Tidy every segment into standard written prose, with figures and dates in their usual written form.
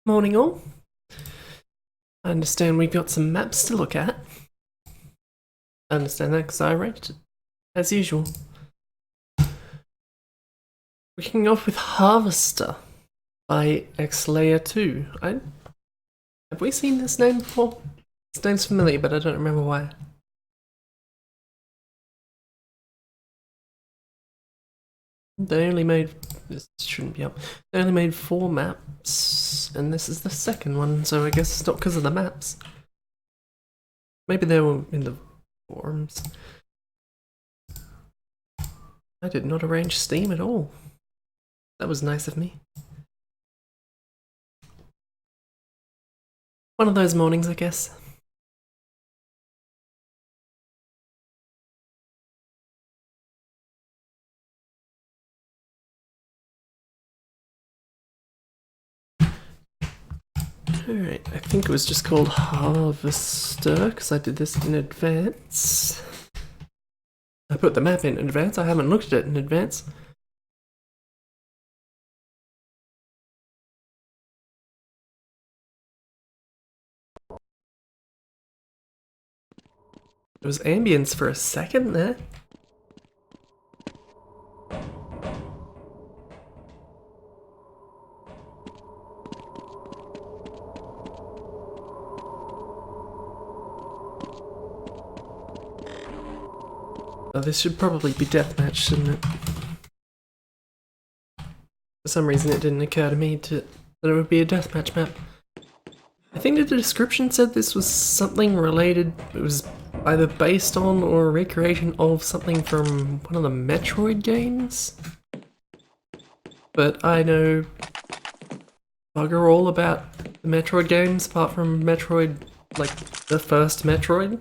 Morning all. I understand we've got some maps to look at. I understand that because I arranged it, as usual. We're kicking off with Harvester by Xlayer2. Have we seen this name before? This name's familiar, but I don't remember why. They only made... this shouldn't be up. They only made 4 maps, and this is the second one, so I guess it's not because of the maps. Maybe they were in the forums. I did not arrange Steam at all. That was nice of me. One of those mornings, I guess. Alright, I think it was just called Harvester because I did this in advance. I put the map in advance, I haven't looked at it in advance. It was ambience for a second there. Oh, this should probably be Deathmatch, shouldn't it? For some reason it didn't occur to me that it would be a Deathmatch map. I think the description said this was something related, it was either based on or a recreation of something from one of the Metroid games. But I know bugger all about the Metroid games apart from Metroid, like the first Metroid.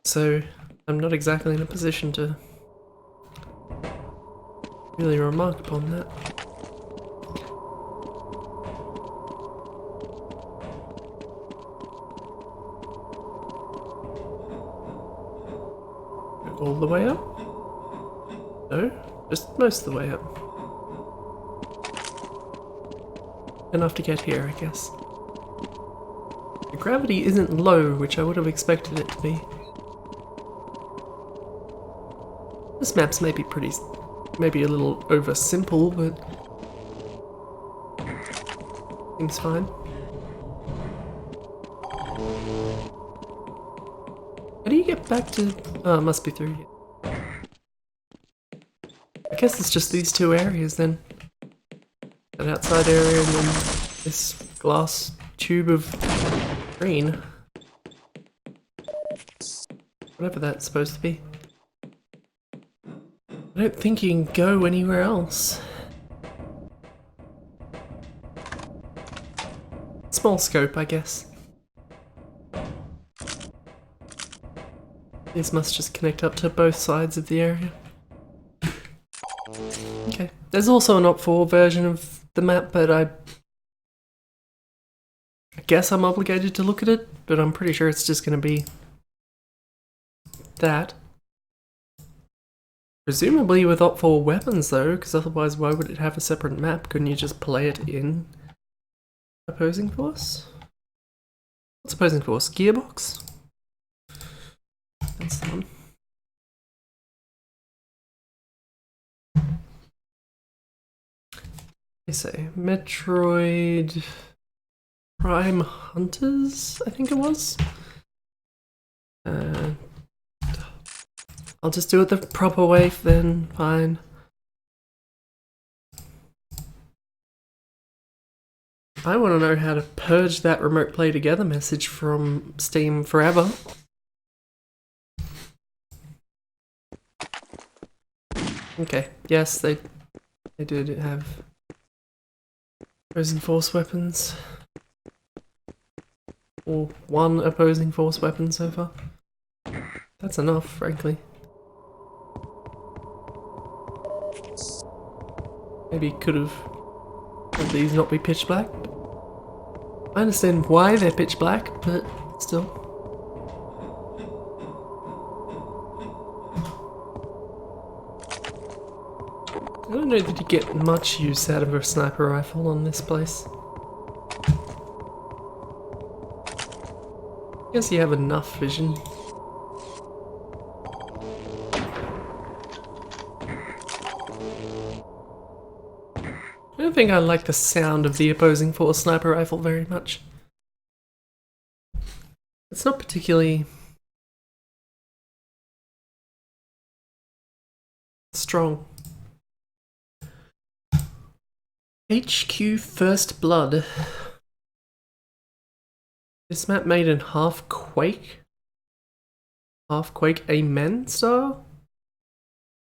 So I'm not exactly in a position to really remark upon that. Go all the way up? No, just most of the way up. Enough to get here, I guess. The gravity isn't low, which I would have expected it to be. This map's maybe a little over simple, but seems fine. How do you get back to? Oh, it must be through here. I guess it's just these two areas then. An outside area and then this glass tube of green. Whatever that's supposed to be. I don't think you can go anywhere else. Small scope, I guess. These must just connect up to both sides of the area. Okay. There's also an Op4 version of the map, but I guess I'm obligated to look at it, but I'm pretty sure it's just going to be that. Presumably with Op4 weapons though, because otherwise why would it have a separate map? Couldn't you just play it in Opposing Force? What's Opposing Force? Gearbox? That's the one. They say Metroid Prime Hunters, I think it was. I'll just do it the proper way then, fine. I want to know how to purge that remote play together message from Steam forever. Okay, yes, they did have opposing force weapons. Or one opposing force weapon so far. That's enough, frankly. Maybe could have had these not be pitch black. I understand why they're pitch black, but still. I don't know that you get much use out of a sniper rifle on this place. Guess you have enough vision. I don't think I like the sound of the opposing force sniper rifle very much. It's not particularly strong. HQ First Blood. This map made in half Quake? Half Quake Amen style?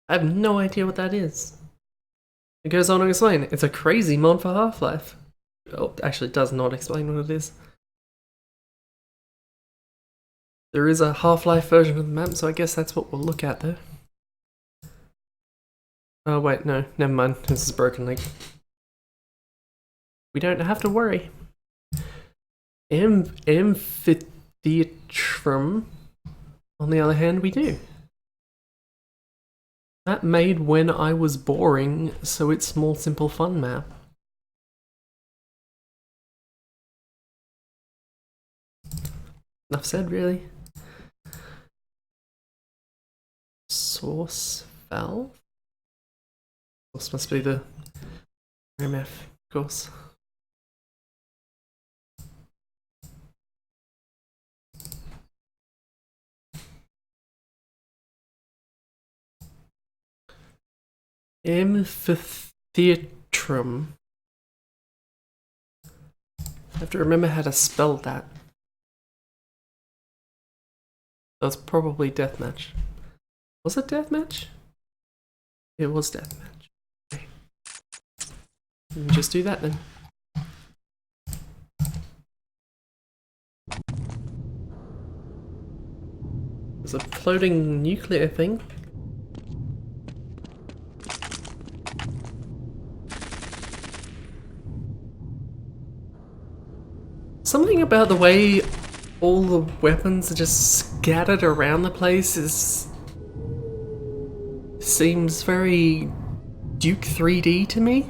I have no idea what that is. It goes on to explain, it's a crazy mod for Half-Life. Oh, actually it does not explain what it is. There is a Half-Life version of the map, so I guess that's what we'll look at though. Oh wait, no, never mind, this is Broken Link. We don't have to worry. Amphitheatrum, on the other hand, we do. That made when I was boring, so it's small, simple, fun map. Enough said, really. Source valve? Source must be the MF, of course. Amphitheatrum. I have to remember how to spell that. That's probably Deathmatch. Was it Deathmatch? It was Deathmatch. Okay. Just do that then. There's a floating nuclear thing. Something about the way all the weapons are just scattered around the place seems very Duke 3D to me.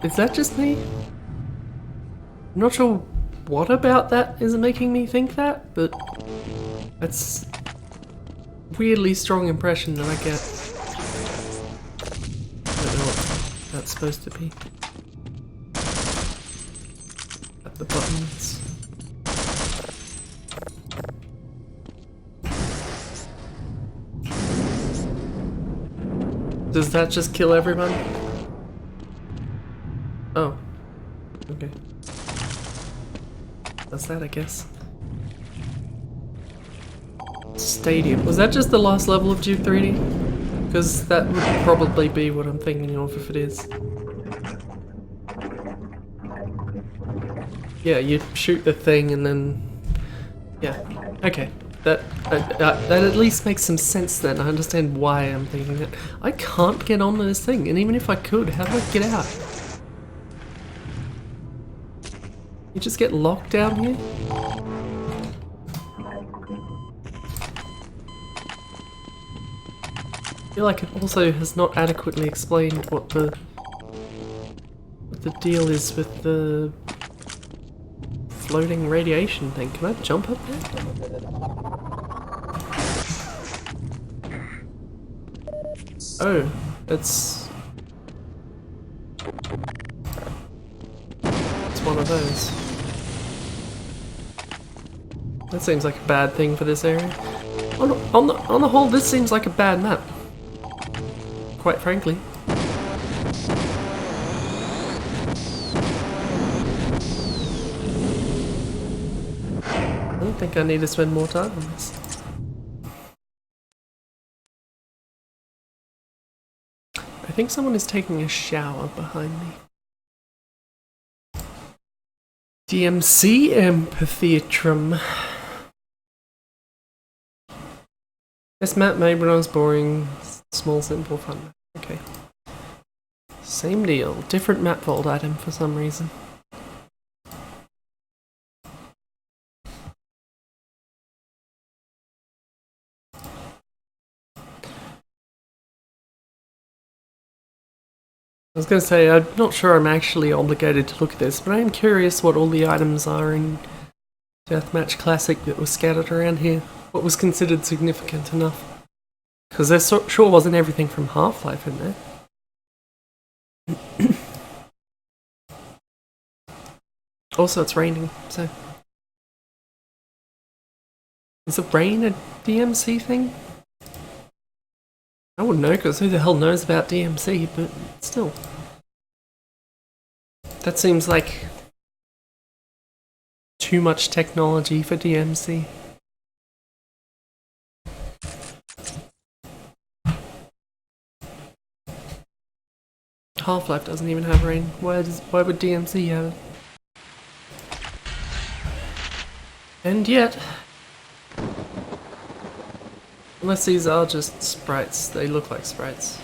Is that just me? I'm not sure what about that is making me think that, but that's a weirdly strong impression that I get. I don't know what that's supposed to be. At the buttons. Does that just kill everyone? Oh. Okay. That's that, I guess. Stadium. Was that just the last level of Duke 3D? Because that would probably be what I'm thinking of if it is. Yeah, you shoot the thing and then... Yeah. Okay. That at least makes some sense then. I understand why I'm thinking that. I can't get onto this thing, and even if I could, how do I get out? You just get locked down here? I feel like it also has not adequately explained what the deal is with the floating radiation thing. Can I jump up there? Oh, it's one of those. That seems like a bad thing for this area. On the whole, this seems like a bad map. Quite frankly. I don't think I need to spend more time on this. I think someone is taking a shower behind me. DMC Amphitheatrum. This map made when I was boring. Small, simple, fun. Okay. Same deal. Different map vault item for some reason. I was going to say, I'm not sure I'm actually obligated to look at this, but I am curious what all the items are in Deathmatch Classic that were scattered around here. What was considered significant enough? Because there sure wasn't everything from Half-Life in there. Also, it's raining, so... Is the rain a DMC thing? I wouldn't know, because who the hell knows about DMC, but still. That seems like too much technology for DMC. Half-Life doesn't even have rain. Why would DMC have it? And yet... Unless these are just sprites, they look like sprites.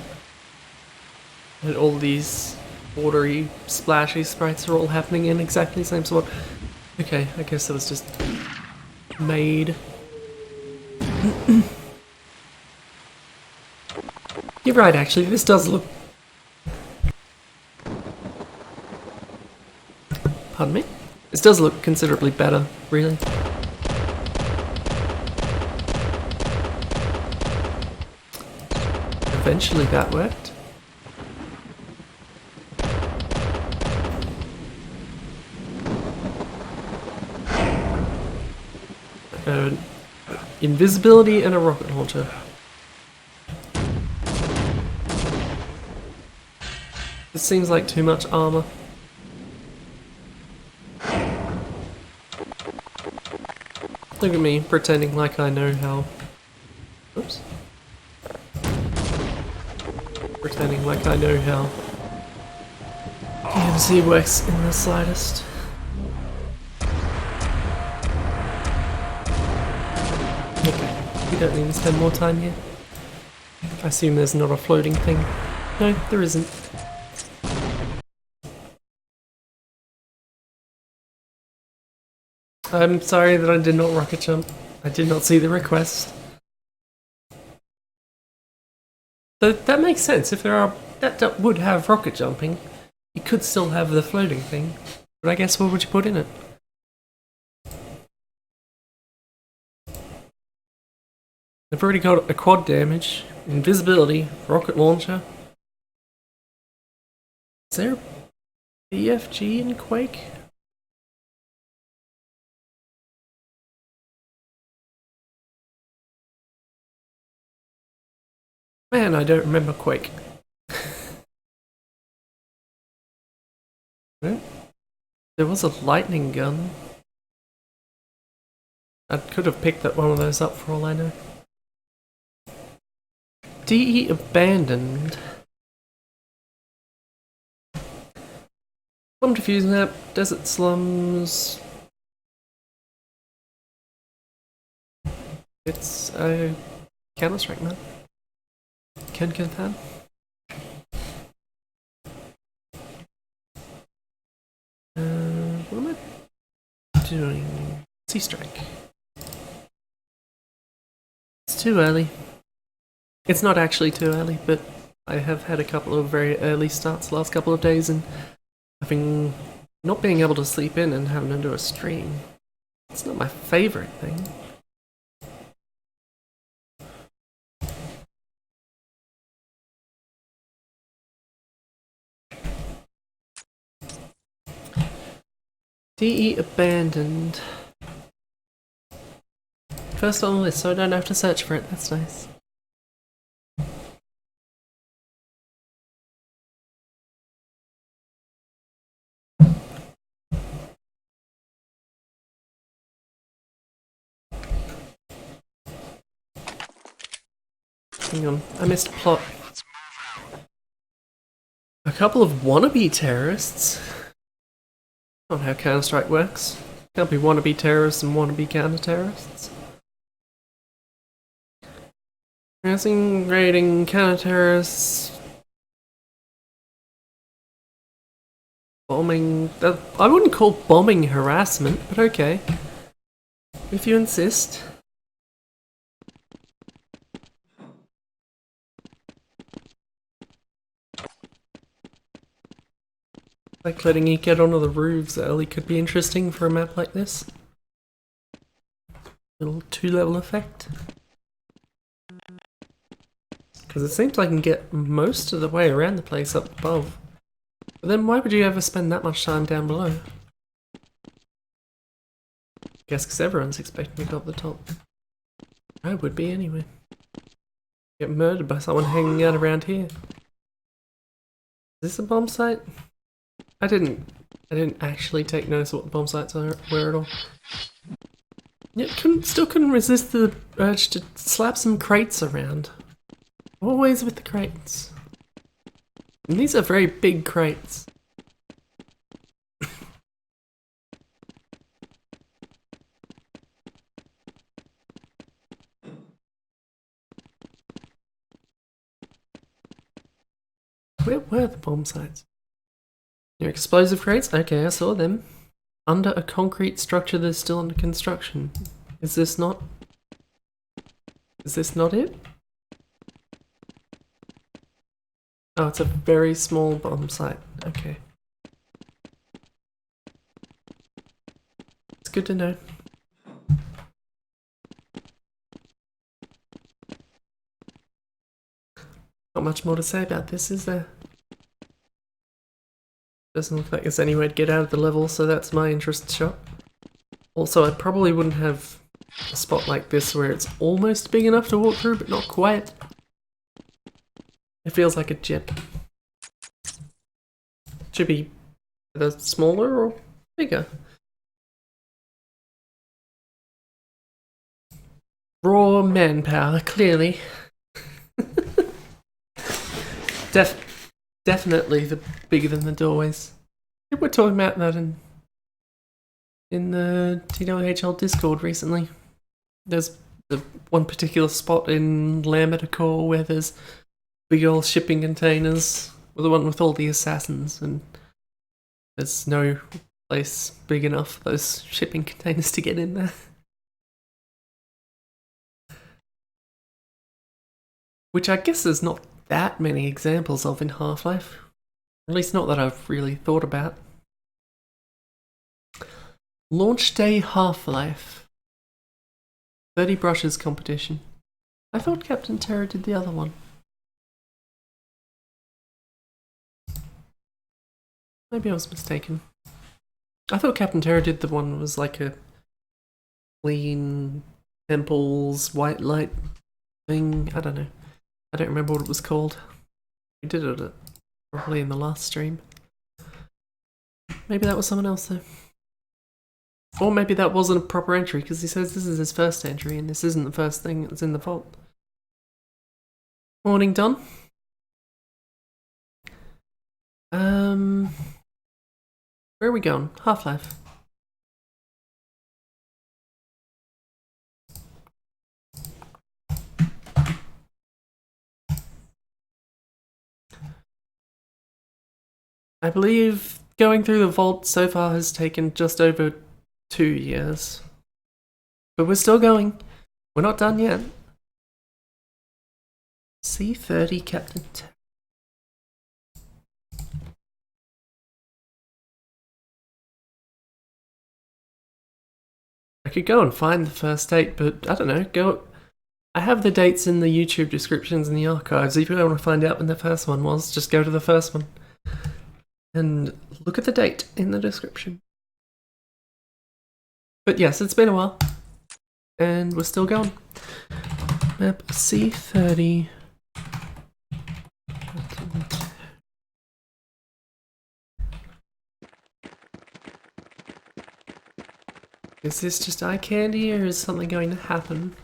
And all these watery, splashy sprites are all happening in exactly the same spot. Okay, I guess it was just made. You're right, actually, this does look... Pardon me? This does look considerably better, really. Eventually that worked. Invisibility and a rocket launcher. This seems like too much armor. Look at me pretending like I know how... Oops. Pretending like I know how DMC works in the slightest. Okay, we don't need to spend more time here. I assume there's not a floating thing. No, there isn't. I'm sorry that I did not rocket jump. I did not see the request. But that makes sense. If there are... That would have rocket jumping. You could still have the floating thing. But I guess what would you put in it? I've already got a quad damage, invisibility, rocket launcher. Is there BFG in Quake? Man, I don't remember Quake. There was a lightning gun. I could have picked one of those up for all I know. DE abandoned. Bomb defuse map, desert slums. It's a Counter-Strike map. Can confirm. What am I doing? C-Strike. It's too early. It's not actually too early, but I have had a couple of very early starts the last couple of days, and having not being able to sleep in and having to do a stream. It's not my favorite thing. DE abandoned. First on the list, so I don't have to search for it. That's nice. Hang on, I missed a plot. A couple of wannabe terrorists? Not how Counter-Strike works. Can't be wannabe terrorists and wannabe counter-terrorists. Harassing, raiding, counter-terrorists... Bombing... I wouldn't call bombing harassment, but okay. If you insist. Like letting you get onto the roofs early could be interesting for a map like this. Little 2-level effect. Because it seems I can get most of the way around the place up above. But then why would you ever spend that much time down below? Guess because everyone's expecting to go up the top. I would be anyway. Get murdered by someone hanging out around here. Is this a bomb site? I didn't actually take notice of what the bomb sites were at all. Yet still couldn't resist the urge to slap some crates around. Always with the crates. And these are very big crates. Where were the bomb sites? Your explosive crates? Okay, I saw them. Under a concrete structure that's still under construction. Is this not it? Oh, it's a very small bomb site. Okay. It's good to know. Not much more to say about this, is there? Doesn't look like there's any way to get out of the level, so that's my interest shot. Also, I probably wouldn't have a spot like this where it's almost big enough to walk through, but not quite. It feels like a jet. Should be either smaller or bigger. Raw manpower, clearly. Definitely the bigger than the doorways. I think we're talking about that in the twhl Discord recently. There's the one particular spot in Lambert Core where there's big old shipping containers, the one with all the assassins, and there's no place big enough for those shipping containers to get in there. Which I guess there's not that many examples of in Half-Life. At least not that I've really thought about. Launch Day Half-Life. 30 brushes competition. I thought Captain Terror did the other one. Maybe I was mistaken. I thought Captain Terror did the one that was like a clean temples, white light thing. I don't know. I don't remember what it was called. We did it probably in the last stream. Maybe that was someone else though. Or maybe that wasn't a proper entry because he says this is his first entry and this isn't the first thing that's in the vault. Morning, Don. Where are we going? Half-Life. I believe going through the vault so far has taken just over 2 years. But we're still going. We're not done yet. C30 Captain Terror. I could go and find the first date, but I don't know, go... I have the dates in the YouTube descriptions and the archives. If you want to find out when the first one was, just go to the first one. And look at the date in the description. But yes, it's been a while. And we're still going. Map C30. Is this just eye candy or is something going to happen?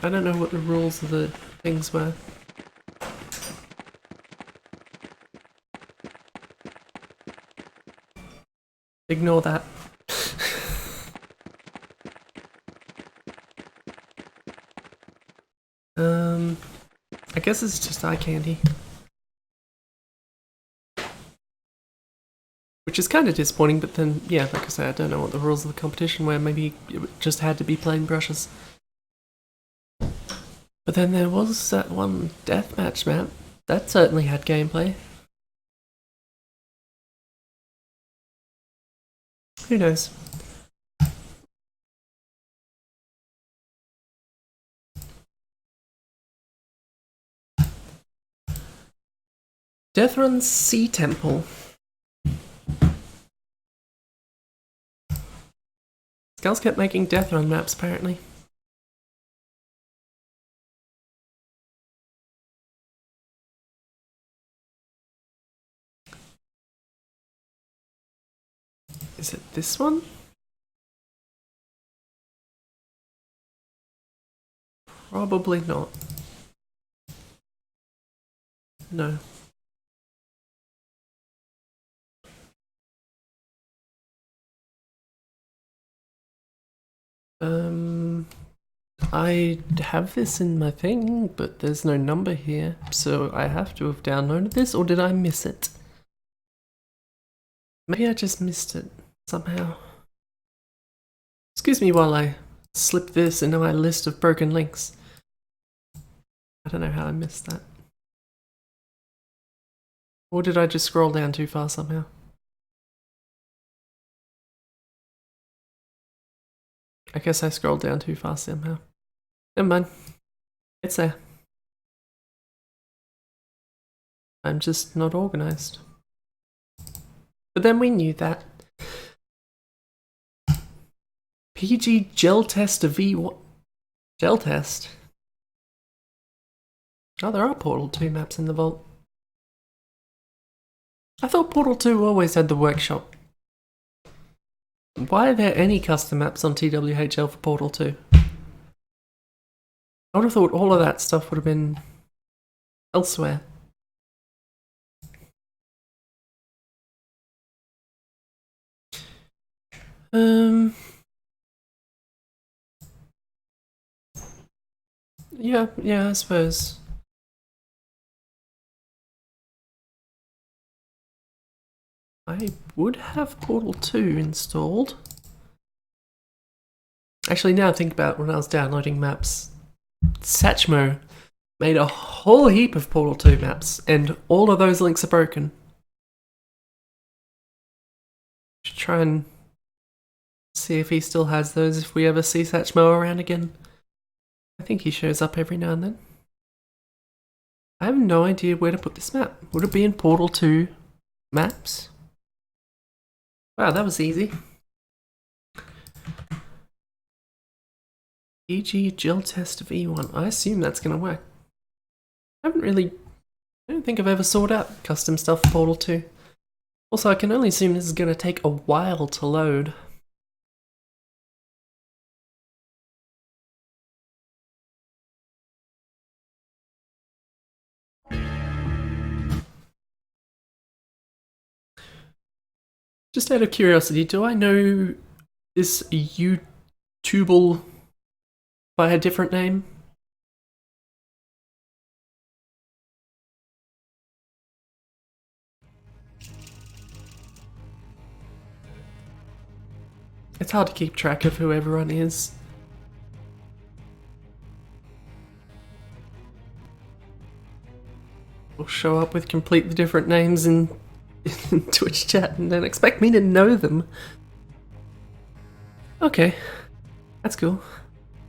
I don't know what the rules of the things were. Ignore that. I guess it's just eye candy. Which is kind of disappointing, but then, yeah, like I said, I don't know what the rules of the competition were. Maybe it just had to be plain brushes. But then there was that one deathmatch map. That certainly had gameplay. Who knows? Deathrun's Sea Temple. Skulls kept making Deathrun maps, apparently. Is it this one? Probably not. No. I have this in my thing, but there's no number here, so I have to have downloaded this, or did I miss it? Maybe I just missed it somehow. Excuse me while I slip this into my list of broken links. I don't know how I missed that. Or did I just scroll down too far somehow? I guess I scrolled down too far somehow. Never mind. It's there. I'm just not organized. But then we knew that. PG Gel Test V1. Gel Test? Oh, there are Portal 2 maps in the vault. I thought Portal 2 always had the workshop. Why are there any custom maps on TWHL for Portal 2? I would have thought all of that stuff would have been elsewhere. Yeah, I suppose. I would have Portal 2 installed. Actually, now I think about when I was downloading maps, Satchmo made a whole heap of Portal 2 maps, and all of those links are broken. Should try and see if he still has those if we ever see Satchmo around again. I think he shows up every now and then. I have no idea where to put this map. Would it be in Portal 2 maps? Wow, that was easy. EG Gel Test V1. I assume that's going to work. I don't think I've ever sorted out custom stuff for Portal 2. Also, I can only assume this is going to take a while to load. Just out of curiosity, do I know this YouTubel by a different name? It's hard to keep track of who everyone is. Will show up with completely different names in Twitch chat and then expect me to know them. Okay, that's cool.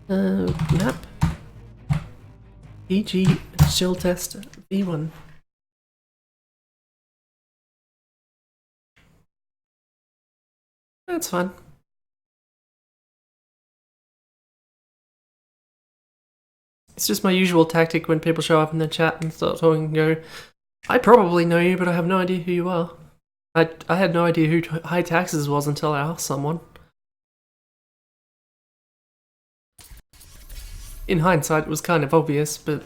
Map. EG Chill Test V1. That's fun. It's just my usual tactic when people show up in the chat and start talking and go, I probably know you, but I have no idea who you are. I had no idea who High Taxes was until I asked someone. In hindsight, it was kind of obvious, but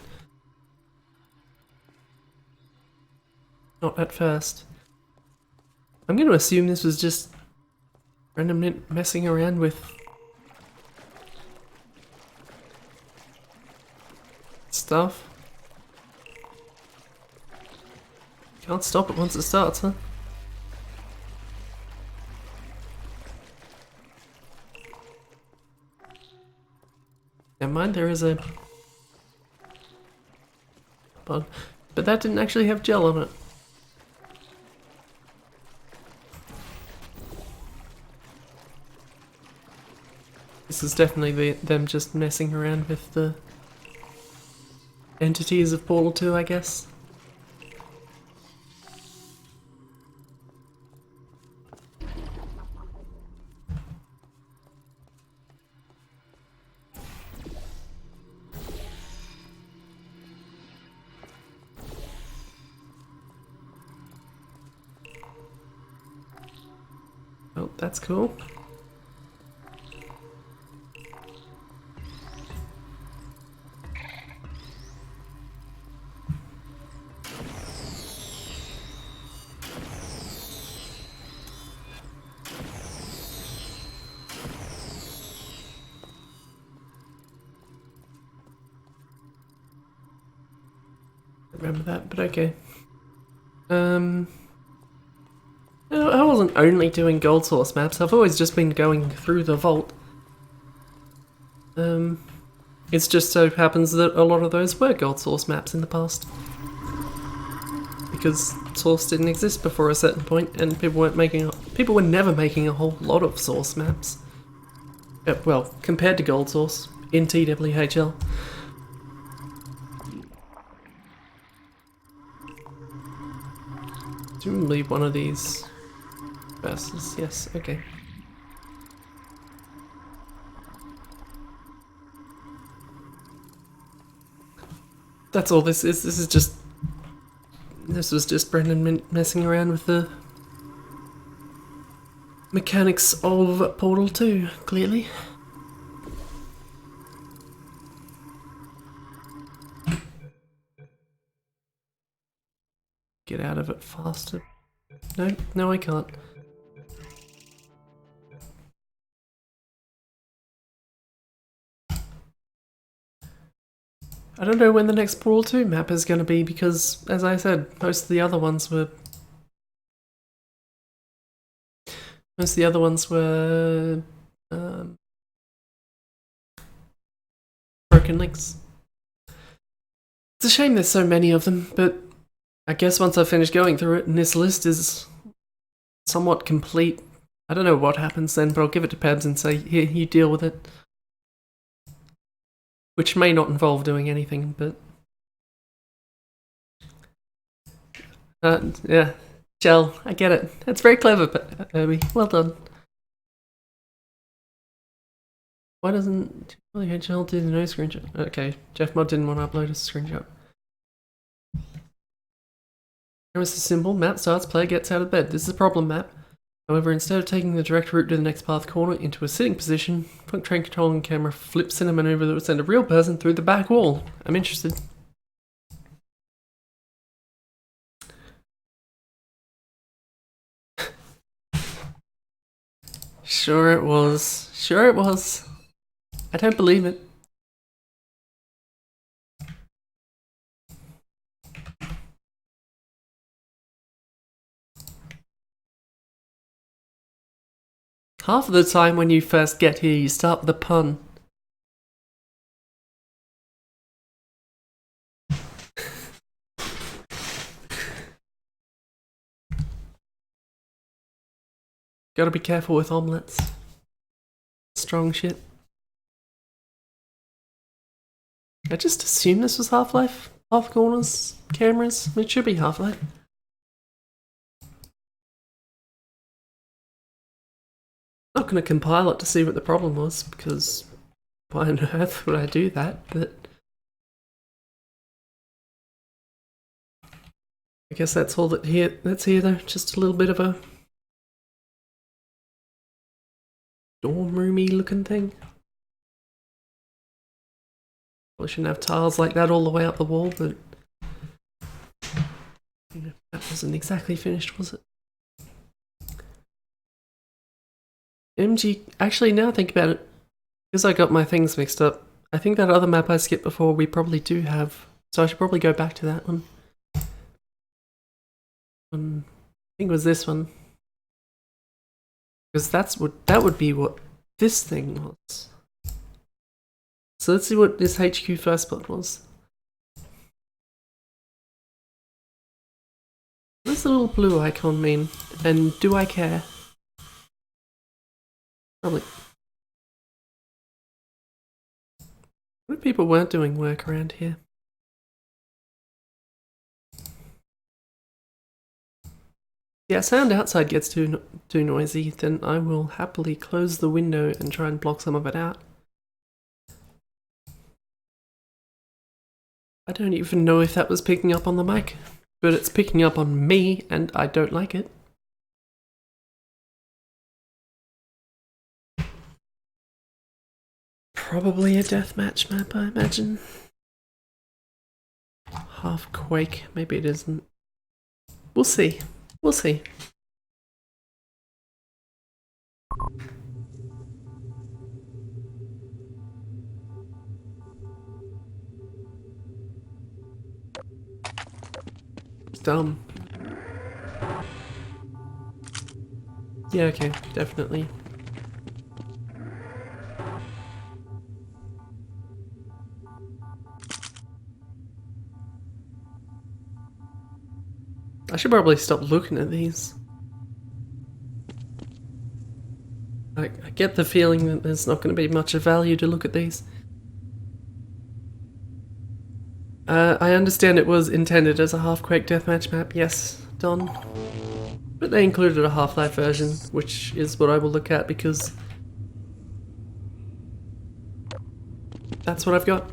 not at first. I'm going to assume this was just randomly messing around with stuff. Can't stop it once it starts, huh? Never mind, there is a bug. But that didn't actually have gel on it. This is definitely them just messing around with the entities of Portal 2, I guess. Oh, that's cool. Remember that, but okay. I wasn't only doing gold source maps, I've always just been going through the vault. It just so happens that a lot of those were gold source maps in the past. Because source didn't exist before a certain point, and people were never making a whole lot of source maps. Well, compared to gold source in TWHL. Presumably one of these versus, yes, okay. That's all this is. This was just Brendan messing around with the mechanics of Portal 2, clearly. Get out of it faster. No, I can't. I don't know when the next Portal 2 map is going to be because, as I said, most of the other ones were broken links. It's a shame there's so many of them, but I guess once I finish going through it and this list is somewhat complete, I don't know what happens then, but I'll give it to Pebs and say, here, you deal with it. Which may not involve doing anything, but... yeah. Gel, I get it. That's very clever, Herbie. Well done. Why doesn't Gel do the no screenshot? Okay, Jeff Mod didn't want to upload a screenshot. Premise is simple. Map starts, player gets out of bed. This is a problem map. However, instead of taking the direct route to the next path corner into a sitting position, Funk Train controlling camera flips in a maneuver that would send a real person through the back wall. I'm interested. Sure it was. Sure it was. I don't believe it. Half of the time when you first get here, you start with a pun. Gotta be careful with omelets. Strong shit. I just assumed this was Half-Life. Half corners, cameras. It should be Half-Life. Not gonna compile it to see what the problem was, because why on earth would I do that? But I guess that's all that's here though. Just a little bit of a dorm roomy looking thing. Well, shouldn't have tiles like that all the way up the wall, but that wasn't exactly finished, was it? MG, actually now I think about it, because I got my things mixed up, I think that other map I skipped before we probably do have, so I should probably go back to that one. I think it was this one. Because that would be what this thing was. So let's see what this HQ first blood was. What does the little blue icon mean? And do I care? Probably. What if people weren't doing work around here? Yeah, sound outside gets too noisy, then I will happily close the window and try and block some of it out. I don't even know if that was picking up on the mic, but it's picking up on me and I don't like it. Probably a deathmatch map, I imagine. Half Quake, maybe it isn't. We'll see. We'll see. It's dumb. Yeah, okay, definitely. I should probably stop looking at these. I get the feeling that there's not going to be much of value to look at these. I understand it was intended as a Half-Quake deathmatch map, yes, Don. But they included a Half-Life version, which is what I will look at because that's what I've got.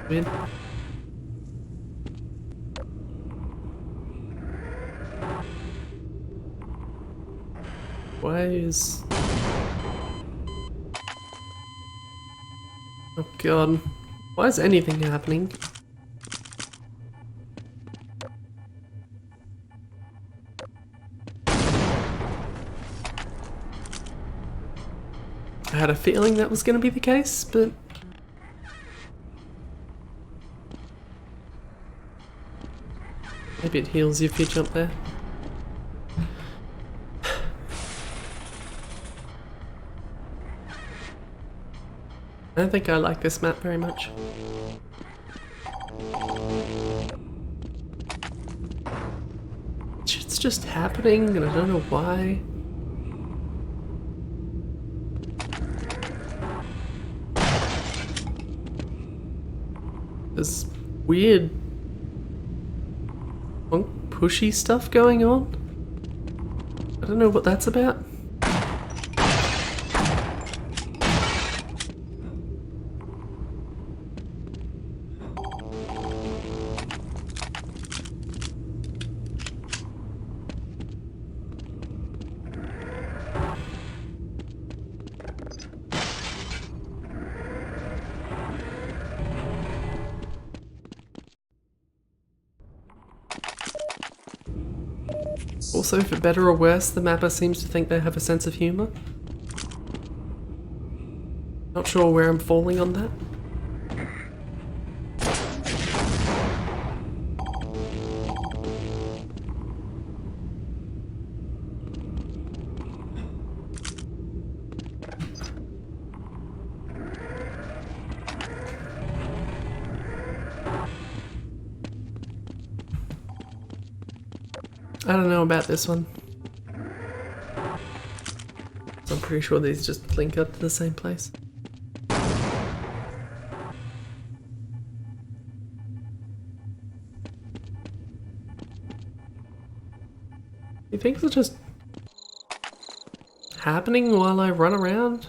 Weird. Why is... Oh god. Why is anything happening? I had a feeling that was going to be the case, but... Maybe it heals you if you jump there. I don't think I like this map very much. It's just happening and I don't know why. There's weird pushy stuff going on. I don't know what that's about. Also, for better or worse, the mapper seems to think they have a sense of humour. Not sure where I'm falling on that. I don't know about this one. So I'm pretty sure these just link up to the same place. You think they're just happening while I run around?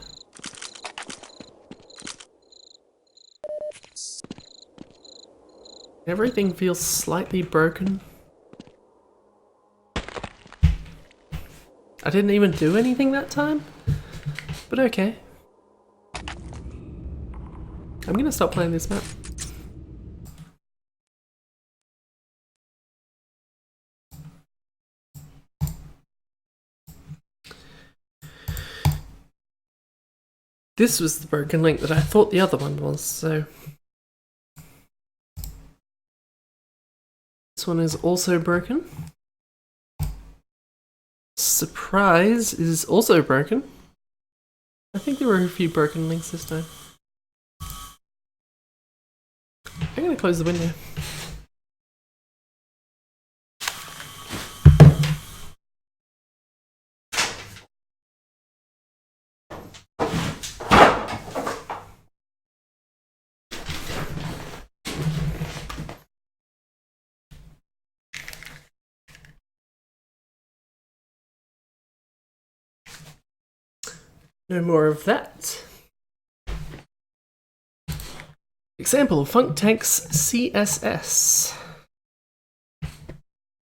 Everything feels slightly broken. I didn't even do anything that time, but okay. I'm gonna stop playing this map. This was the broken link that I thought the other one was, so... This one is also broken. Surprise is also broken. I think there were a few broken links this time. I'm gonna close the window. No more of that. Example, Funk Tanks CSS. I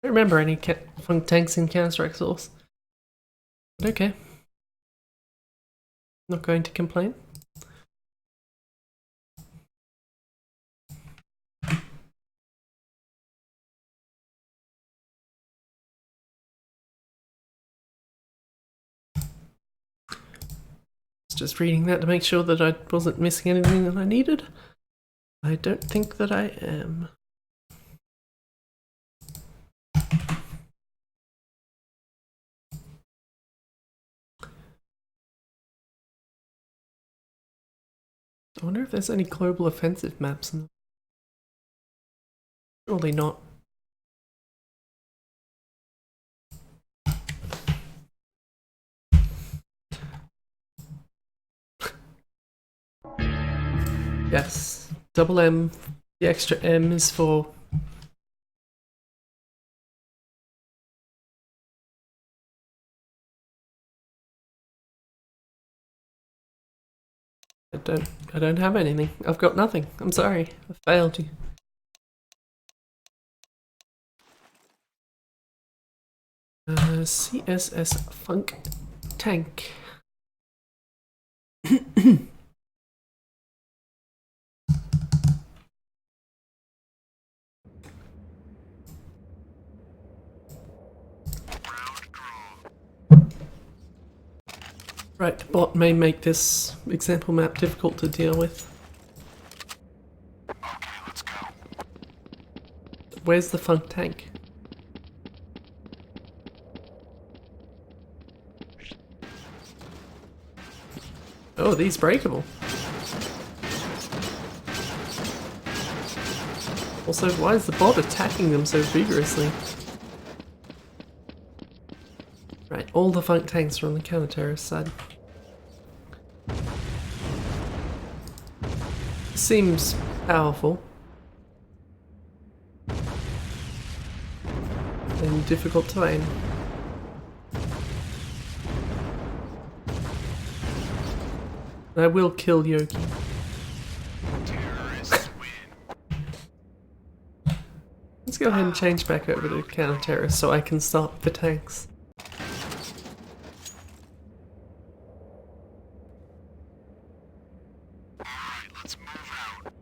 don't remember any Funk Tanks in Counter-Strike Source. But okay. Not going to complain. Just reading that to make sure that I wasn't missing anything that I needed. I don't think that I am. I wonder if there's any global offensive maps in them. Surely not. Yes, double M. The extra M is for... I don't have anything. I've got nothing. I'm sorry. I failed you. CSS Funk Tank. Right, bot may make this example map difficult to deal with. Okay, let's go. Where's the Funk Tank? Oh, these breakable. Also, why is the bot attacking them so vigorously? Right, all the Funk Tanks are on the counter-terrorist side. Seems powerful. And difficult to aim. I will kill Yogi. Terrorists win. Let's go ahead and change back over to counter-terrorist so I can stop the tanks. Alright, let's move out.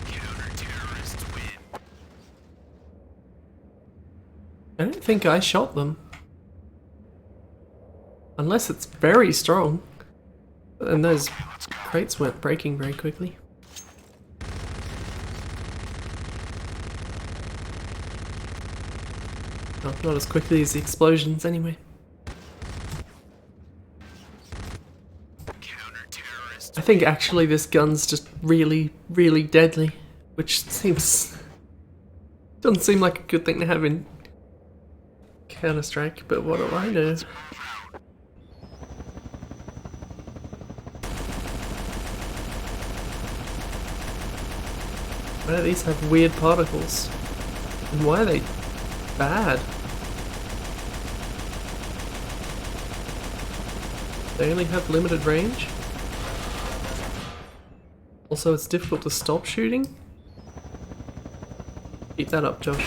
Counter-terrorists win. I don't think I shot them. Unless it's very strong. And those crates weren't breaking very quickly. Oh, not as quickly as the explosions anyway. I think actually this gun's just really, really deadly. Which seems... doesn't seem like a good thing to have in Counter-Strike, but what do I know? Why do these have weird particles? And why are they bad? They only have limited range? Also, it's difficult to stop shooting? Keep that up, Josh.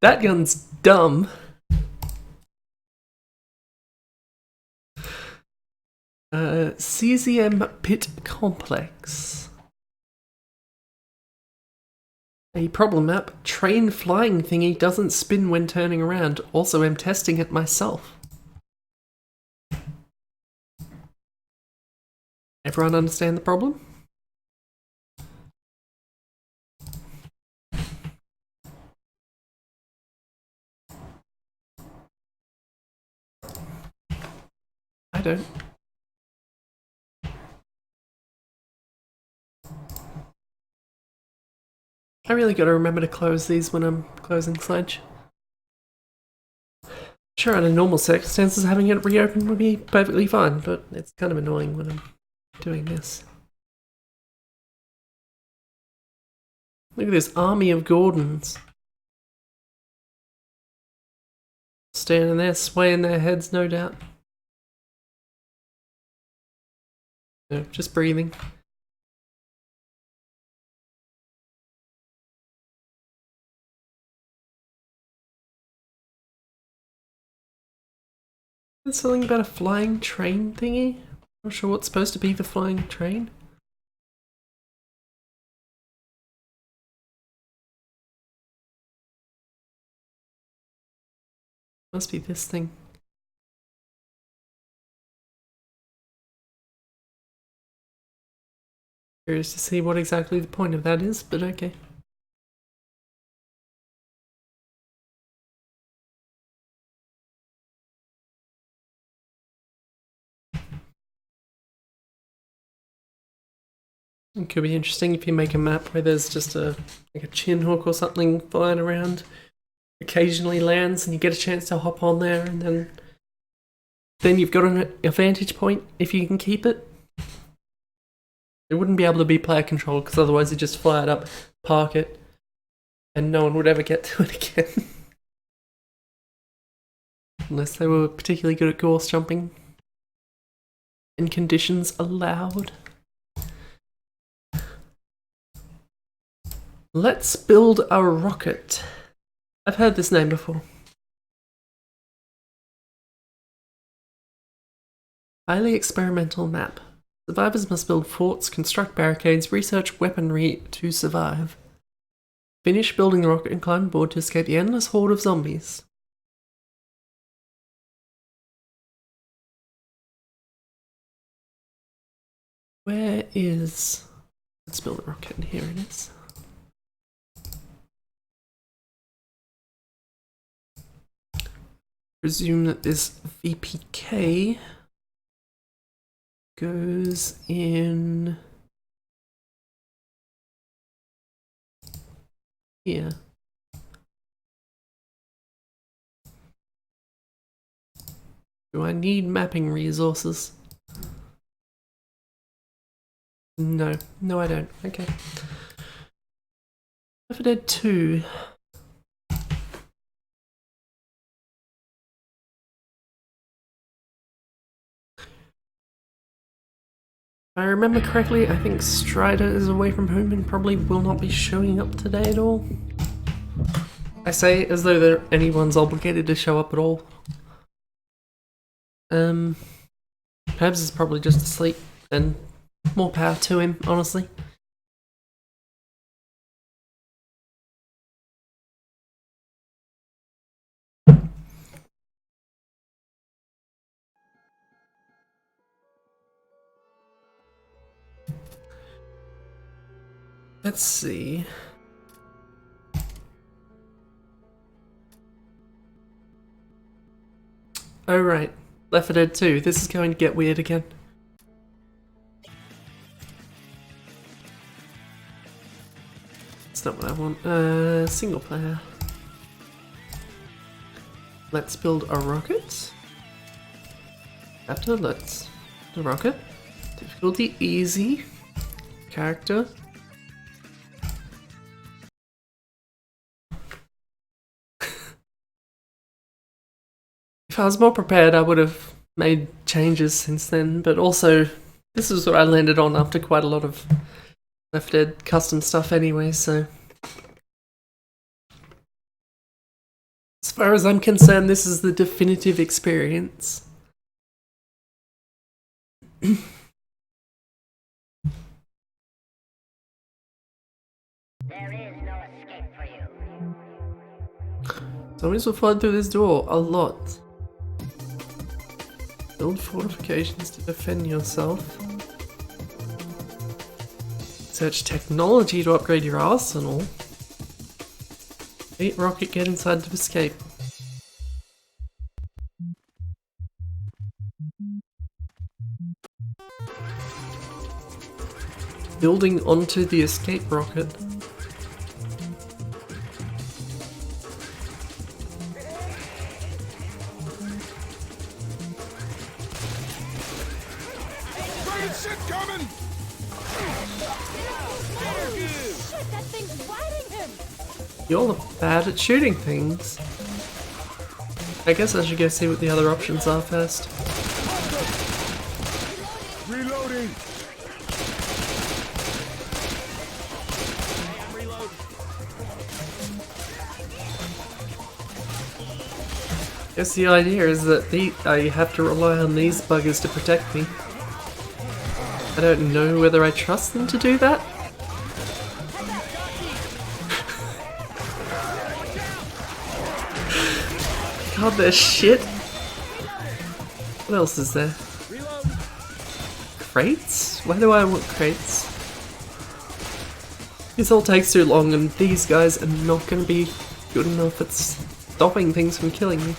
That gun's dumb. Cesium Pit Complex. A problem map. Train flying thingy doesn't spin when turning around. Also, am testing it myself. Everyone understand the problem? I don't. I really gotta remember to close these when I'm closing Sledge. Sure, under normal circumstances, having it reopen would be perfectly fine, but it's kind of annoying when I'm doing this. Look at this army of Gordons. Standing there, swaying their heads, no doubt. No, just breathing. There's something about a flying train thingy. Not sure what's supposed to be the flying train. Must be this thing. Curious to see what exactly the point of that is, but okay. It could be interesting if you make a map where there's just like a chin hook or something flying around, occasionally lands, and you get a chance to hop on there, and then you've got a vantage point if you can keep it. It wouldn't be able to be player controlled because otherwise you'd just fly it up, park it, and no one would ever get to it again. Unless they were particularly good at gorse jumping and conditions allowed. Let's build a rocket. I've heard this name before. Highly experimental map. Survivors must build forts, construct barricades, research weaponry to survive. Finish building the rocket and climb aboard to escape the endless horde of zombies. Where is... Let's build a rocket, and here it is. Presume that this VPK goes in here. Do I need mapping resources? No, I don't. Okay. Left 4 Dead 2. If I remember correctly, I think Strider is away from home and probably will not be showing up today at all. I say as though anyone's obligated to show up at all. Perhaps he's probably just asleep, and more power to him, honestly. Let's see. Oh right, Left 4 Dead 2. This is going to get weird again. That's not what I want. Single player. Let's build a rocket. Chapter, let's the rocket. Difficulty easy. Character. If I was more prepared, I would have made changes since then, but also this is what I landed on after quite a lot of Left 4 Dead custom stuff anyway, so as far as I'm concerned, this is the definitive experience. There is no escape for you. Zombies will flood through this door a lot. Build fortifications to defend yourself. Search technology to upgrade your arsenal. Beat rocket, get inside to escape. Building onto the escape rocket. Shit coming! Shit, that thing's wide You're bad at shooting things. I guess I should go see what the other options are first. Reloading. Guess the idea is that I have to rely on these buggers to protect me. I don't know whether I trust them to do that. God, there's shit. What else is there? Crates? Why do I want crates? This all takes too long and these guys are not going to be good enough at stopping things from killing me.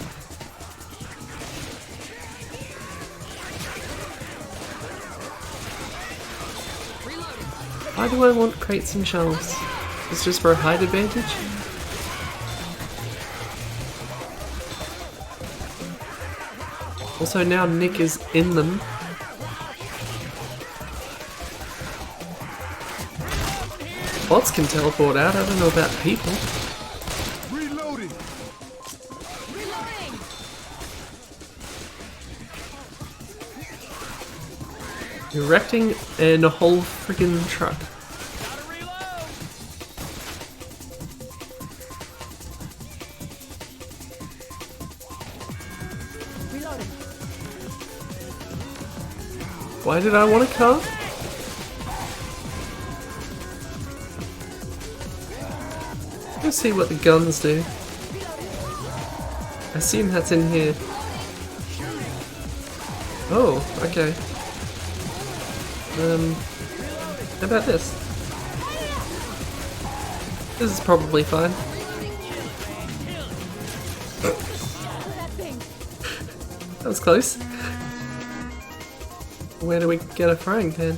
Why do I want crates and shelves? It's just for a height advantage? Also now Nick is in them. Bots can teleport out, I don't know about people. Reloading. Erecting in a whole friggin' truck. Why did I want a car? Let's see what the guns do. I assume that's in here. Oh, okay. How about this? This is probably fine. That was close. Where do we get a frying pan?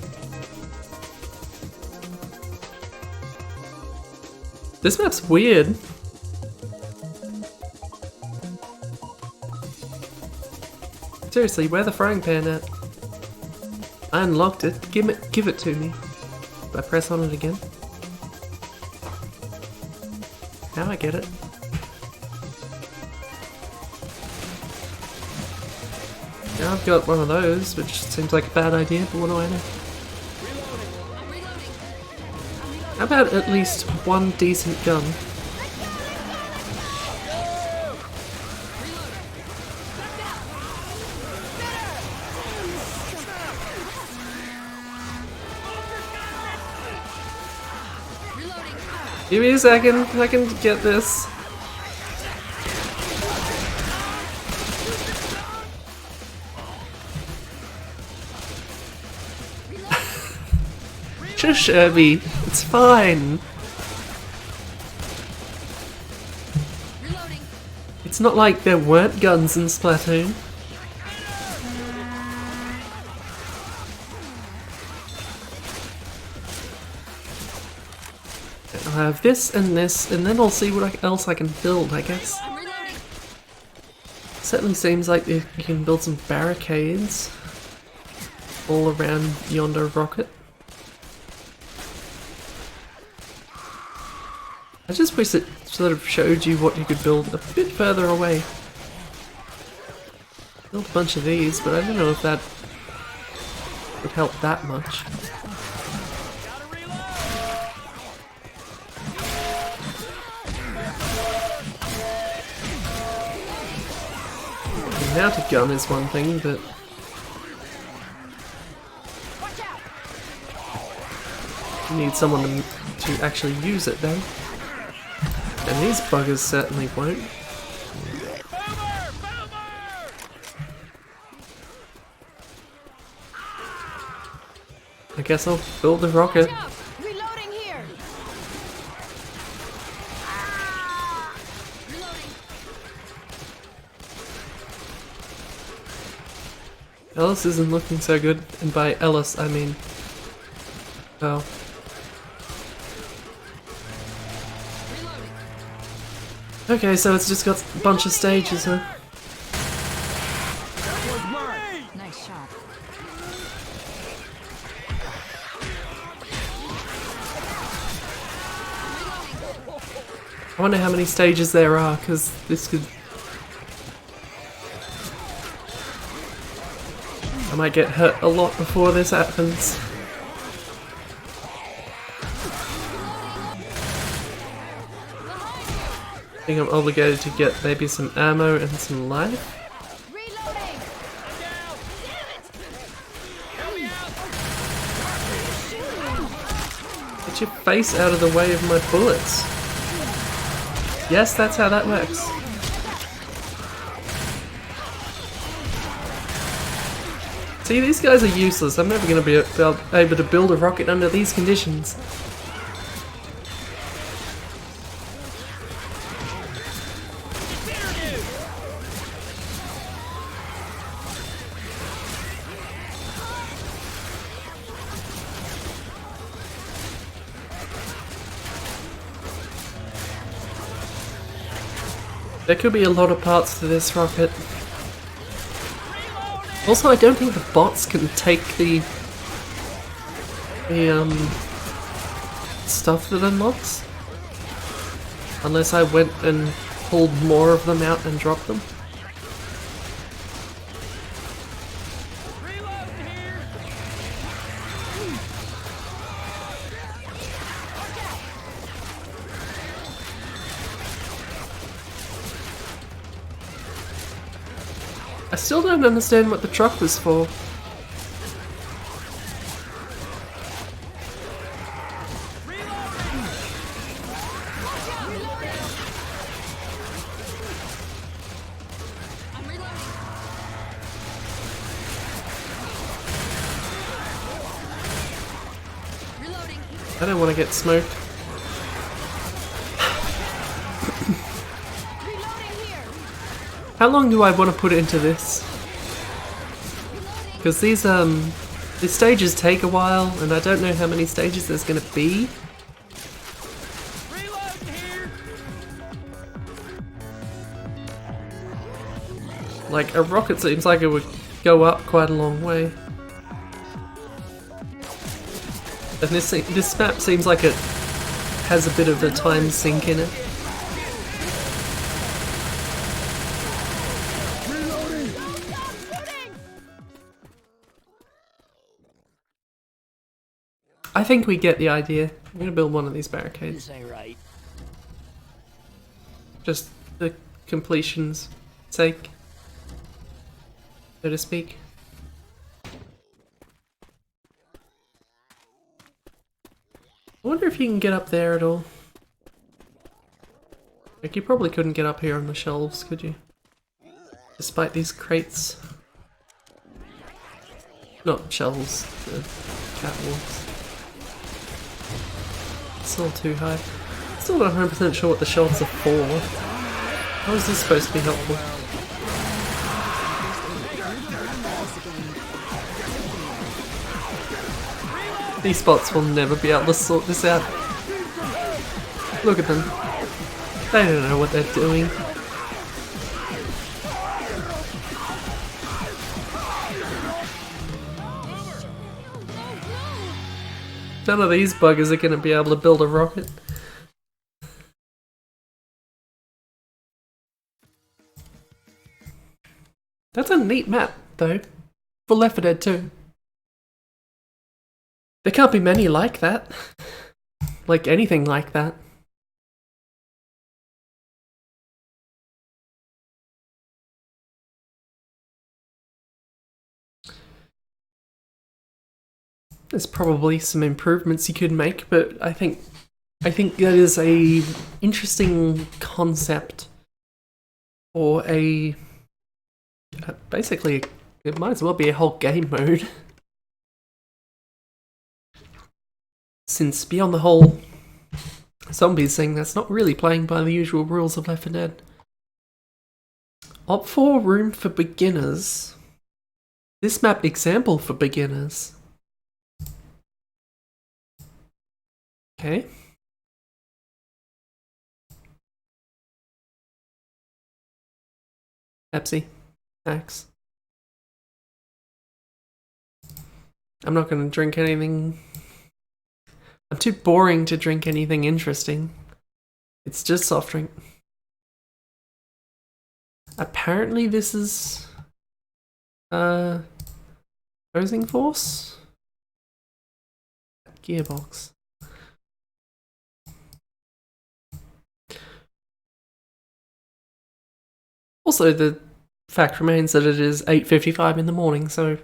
This map's weird. Seriously, where the frying pan at? I unlocked it. Give it to me. Do I press on it again? Now I get it. Now I've got one of those, which seems like a bad idea, but what do I know? How about at least one decent gun? Give me a second, I can get this. Shush, Irby, it's fine. It's not like there weren't guns in Splatoon. I'll have this, and then I'll see what else I can build, I guess. Certainly seems like you can build some barricades all around Yonder Rocket. I just wish it sort of showed you what you could build a bit further away. Built a bunch of these, but I don't know if that would help that much. The mounted gun is one thing, but you need someone to actually use it though. And these buggers certainly won't. I guess I'll build the rocket. Reloading here. Ellis isn't looking so good, and by Ellis I mean... oh. Okay, so it's just got a bunch of stages, huh? Nice shot. I wonder how many stages there are, because this could... I might get hurt a lot before this happens. I think I'm obligated to get maybe some ammo and some life. Reloading. Get your face out of the way of my bullets. Yes, that's how that works. See, these guys are useless. I'm never going to be able to build a rocket under these conditions. There could be a lot of parts to this rocket. Also, I don't think the bots can take the stuff that unlocks. Unless I went and pulled more of them out and dropped them. I still don't understand what the truck was for. I don't want to get smoked. How long do I want to put into this? Because these stages take a while, and I don't know how many stages there's going to be. Like, a rocket seems like it would go up quite a long way. And this map seems like it has a bit of a time sink in it. I think we get the idea. I'm gonna build one of these barricades. This ain't right. Just the completion's sake, so to speak. I wonder if you can get up there at all. Like, you probably couldn't get up here on the shelves, could you? Despite these crates. Not shelves, the catwalks. Still too high. Still not 100% sure what the shelves are for. How is this supposed to be helpful? These bots will never be able to sort this out. Look at them. They don't know what they're doing. None of these buggers are going to be able to build a rocket. That's a neat map, though, for Left 4 Dead 2. There can't be many like that. Like anything like that. There's probably some improvements you could make, but I think that is a interesting concept for a basically it might as well be a whole game mode. Since beyond the whole zombies thing, that's not really playing by the usual rules of Left 4 Dead. Opt for room for beginners. This map example for beginners. Okay. Pepsi. Thanks. I'm not going to drink anything. I'm too boring to drink anything interesting. It's just soft drink. Apparently this is opposing force? Gearbox. Also, the fact remains that it is 8:55 in the morning, so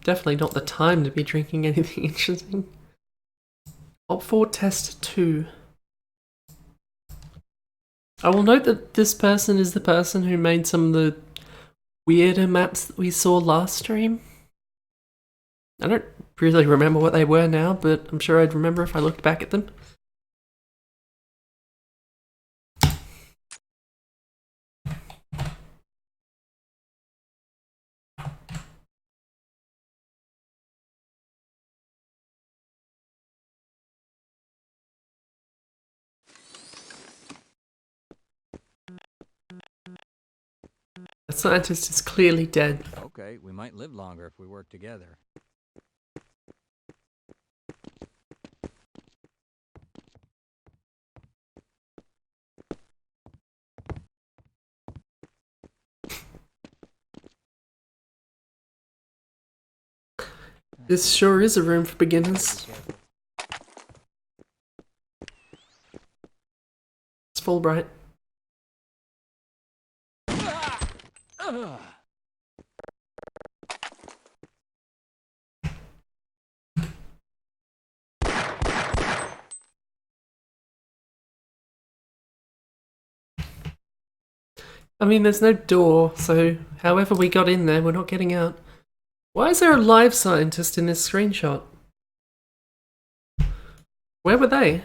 definitely not the time to be drinking anything interesting. Op 4 test 2. I will note that this person is the person who made some of the weirder maps that we saw last stream. I don't really remember what they were now, but I'm sure I'd remember if I looked back at them. The scientist is clearly dead. Okay, we might live longer if we work together. This sure is a room for beginners. It's Fulbright. I mean, there's no door, so however we got in there, we're not getting out. Why is there a live scientist in this screenshot? Where were they?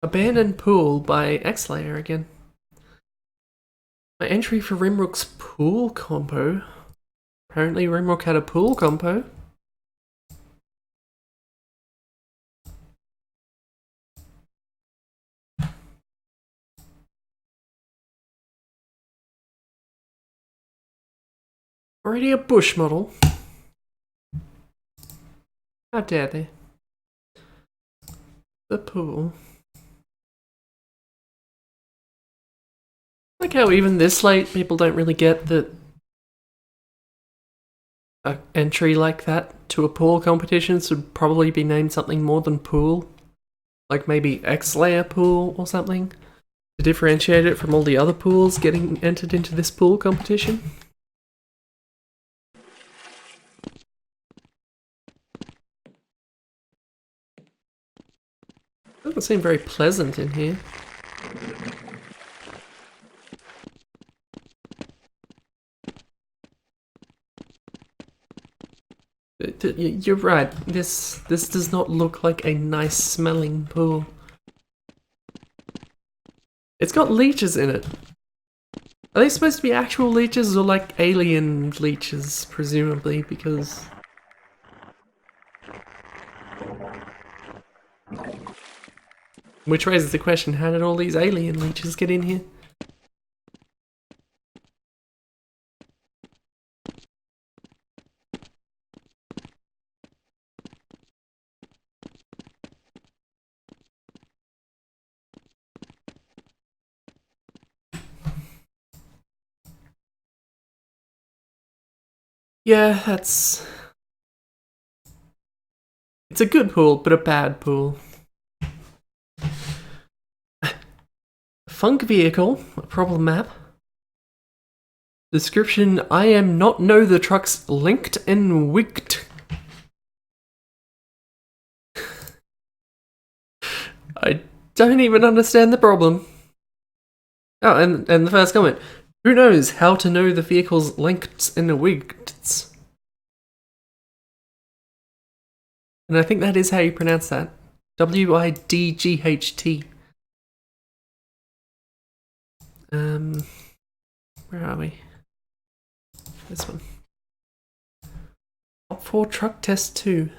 Abandoned pool by X-Layer again. My entry for Rimrook's pool compo. Apparently Rimrook had a pool compo. Already a bush model. How dare they? The pool. Like how even this late people don't really get that an entry like that to a pool competition should probably be named something more than pool. Like maybe X-Layer pool or something. To differentiate it from all the other pools getting entered into this pool competition. Doesn't seem very pleasant in here. You're right. This does not look like a nice smelling pool. It's got leeches in it. Are they supposed to be actual leeches or like alien leeches, presumably, because... Which raises the question, how did all these alien leeches get in here? Yeah, that's... It's a good pool, but a bad pool. Funk vehicle, a problem map. Description, I am not know the truck's linked and wigged. I don't even understand the problem. Oh, and the first comment. Who knows how to know the vehicle's linked and wigged? And I think that is how you pronounce that. W-I-D-G-H-T. Where are we? This one. Op 4 truck test 2.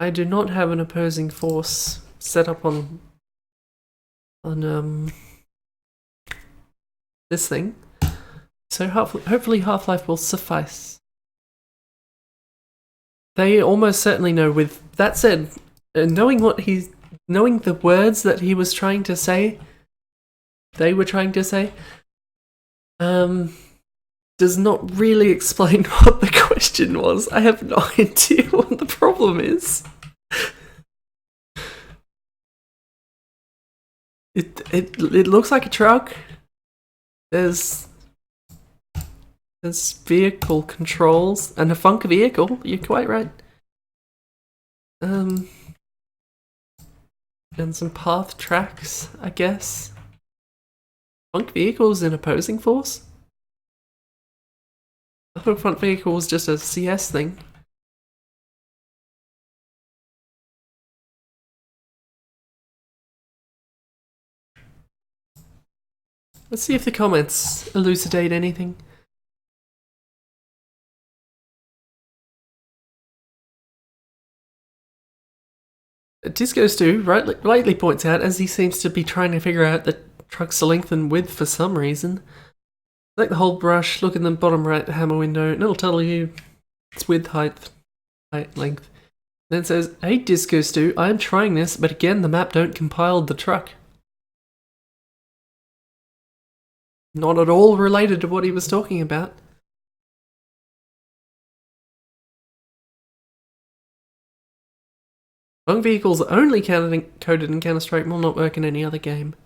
I do not have an opposing force set up on this thing, so hopefully Half-Life will suffice. They almost certainly know. With that said, knowing the words that he was trying to say, they were trying to say, does not really explain what the question was. I have no idea what the problem is. It looks like a truck. There's vehicle controls and a funk vehicle. You're quite right. And some path tracks, I guess. Funk vehicles in opposing force? I thought front vehicle was just a CS thing. Let's see if the comments elucidate anything. Disco Stew rightly points out, as he seems to be trying to figure out the truck's length and width for some reason. Select the whole brush, look in the bottom right hammer window, and it'll tell you its width, height, length. Then it says, "Hey Disco Stew, I am trying this, but again the map don't compile the truck." Not at all related to what he was talking about. Funk vehicles only coded in Counter-Strike will not work in any other game.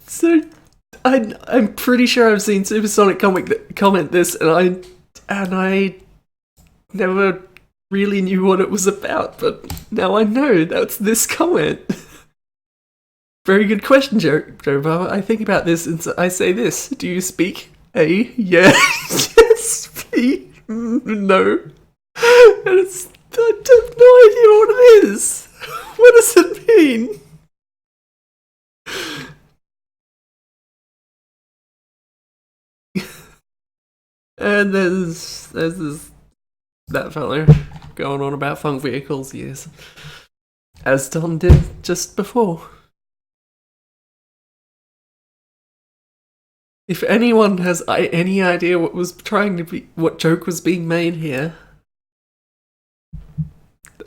So, I'm pretty sure I've seen Supersonic comment this, and I never really knew what it was about, but now I know that's this comment. Very good question, Joe Baba. I think about this and I say this. Do you speak A? Yes. Yes. B? No. And I have no idea what it is. What does it mean? And there's that fellow going on about funk vehicles, yes. As Don did just before. If anyone has any idea what joke was being made here,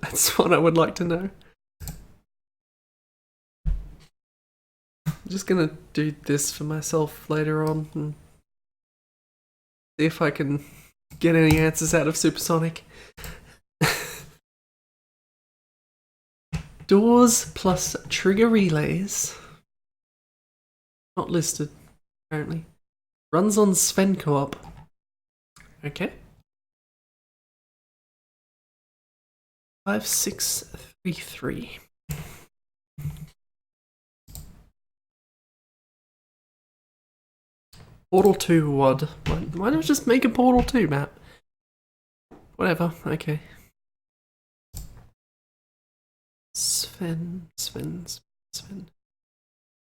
that's what I would like to know. I'm just gonna do this for myself later on and see if I can get any answers out of Supersonic. Doors plus trigger relays. Not listed, apparently. Runs on Sven co-op. Okay. 5633. Portal 2 WOD. Why don't we just make a Portal 2 map? Whatever, okay. Sven.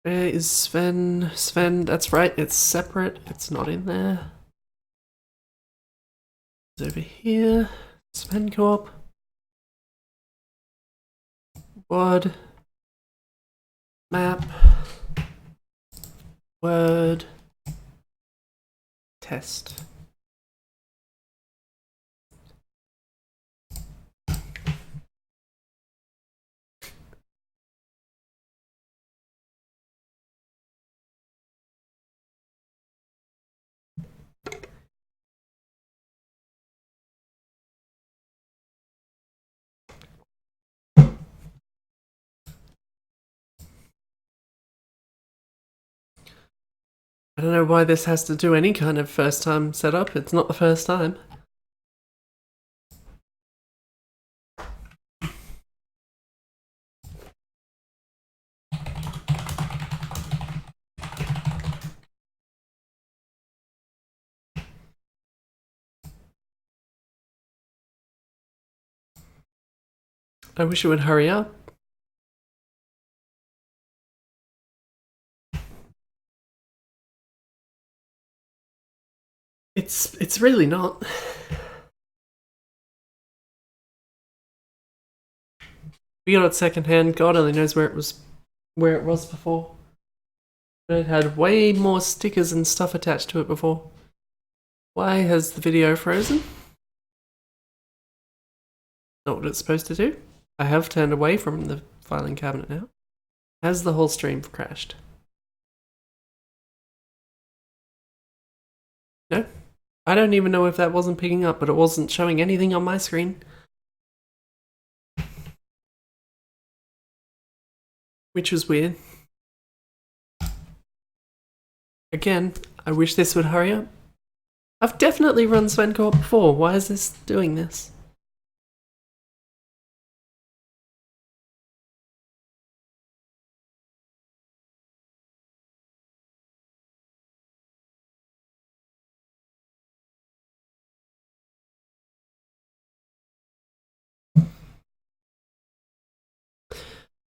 Where is Sven? Sven, that's right, it's separate. It's not in there. It's over here. Sven co-op. WOD. Map. Word. Test. I don't know why this has to do any kind of first time setup. It's not the first time. I wish it would hurry up. It's really not. We got it secondhand. God only knows where it was before. But it had way more stickers and stuff attached to it before. Why has the video frozen? Not what it's supposed to do. I have turned away from the filing cabinet now. Has the whole stream crashed? No? I don't even know if that wasn't picking up, but it wasn't showing anything on my screen. Which was weird. Again, I wish this would hurry up. I've definitely run Sven Co-op before. Why is this doing this?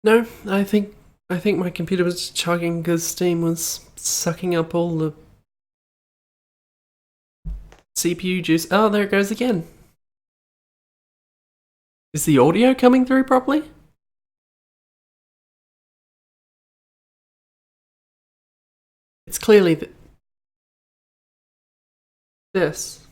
No, I think my computer was chugging because Steam was sucking up all the CPU juice. Oh, there it goes again. Is the audio coming through properly? It's clearly this.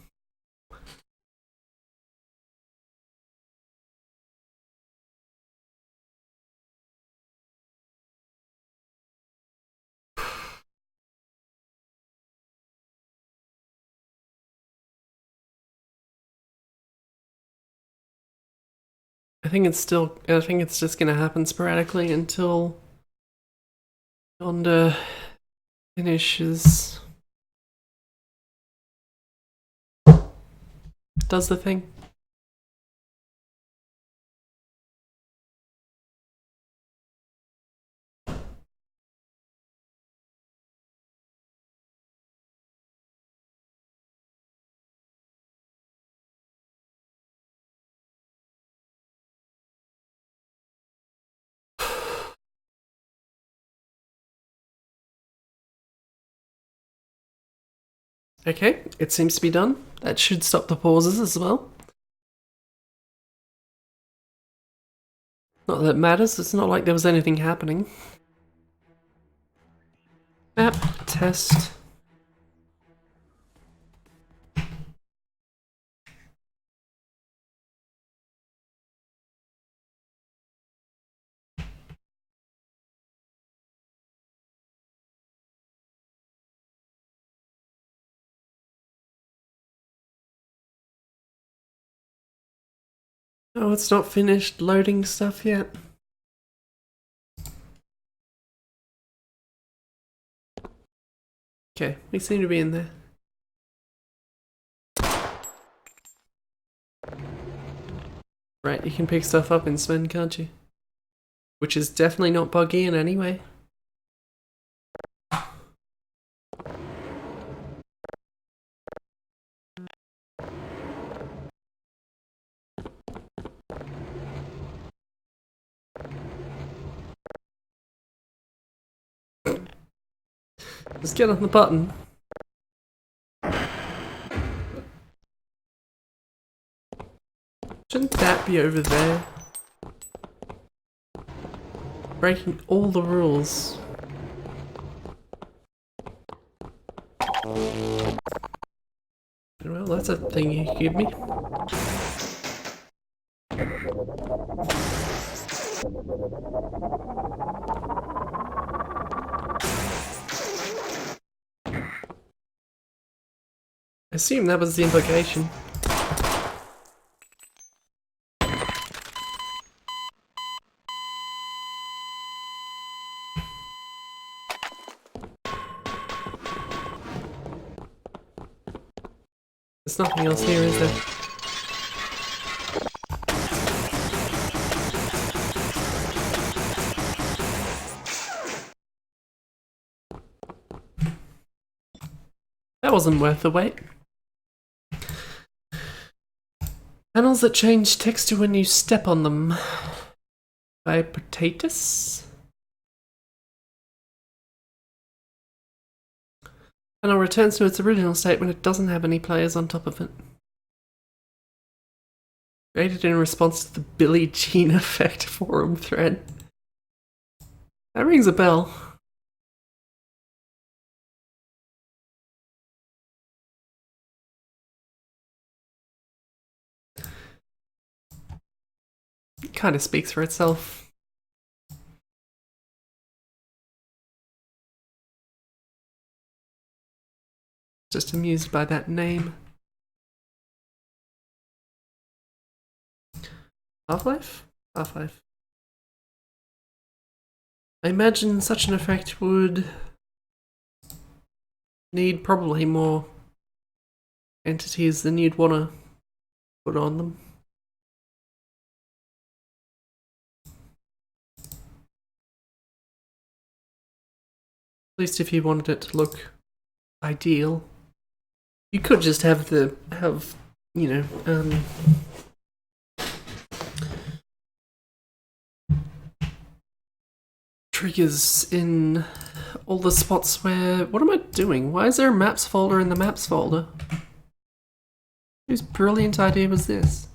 I think it's just gonna happen sporadically until Yonder finishes. Does the thing. Okay, it seems to be done. That should stop the pauses as well. Not that it matters, it's not like there was anything happening. Map test. Oh, it's not finished loading stuff yet. Okay, we seem to be in there. Right, you can pick stuff up in Sven, can't you? Which is definitely not buggy in any way. Just get on the button. Shouldn't that be over there? Breaking all the rules. Well, that's a thing you can give me. I assume that was the implication. There's nothing else here, is there? That wasn't worth the wait. Panels that change texture when you step on them. By potatoes? Panel returns to its original state when it doesn't have any players on top of it. Created in response to the Billie Jean Effect forum thread. That rings a bell. It kind of speaks for itself. Just amused by that name. Half-Life? Half-Life. I imagine such an effect would need probably more entities than you'd want to put on them. At least if you wanted it to look ideal. You could just have triggers in all the spots where... What am I doing? Why is there a maps folder in the maps folder? Whose brilliant idea was this?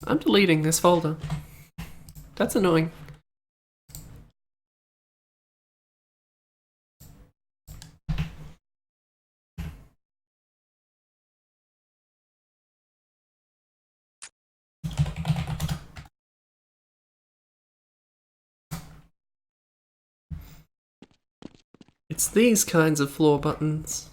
I'm deleting this folder. That's annoying. It's these kinds of floor buttons.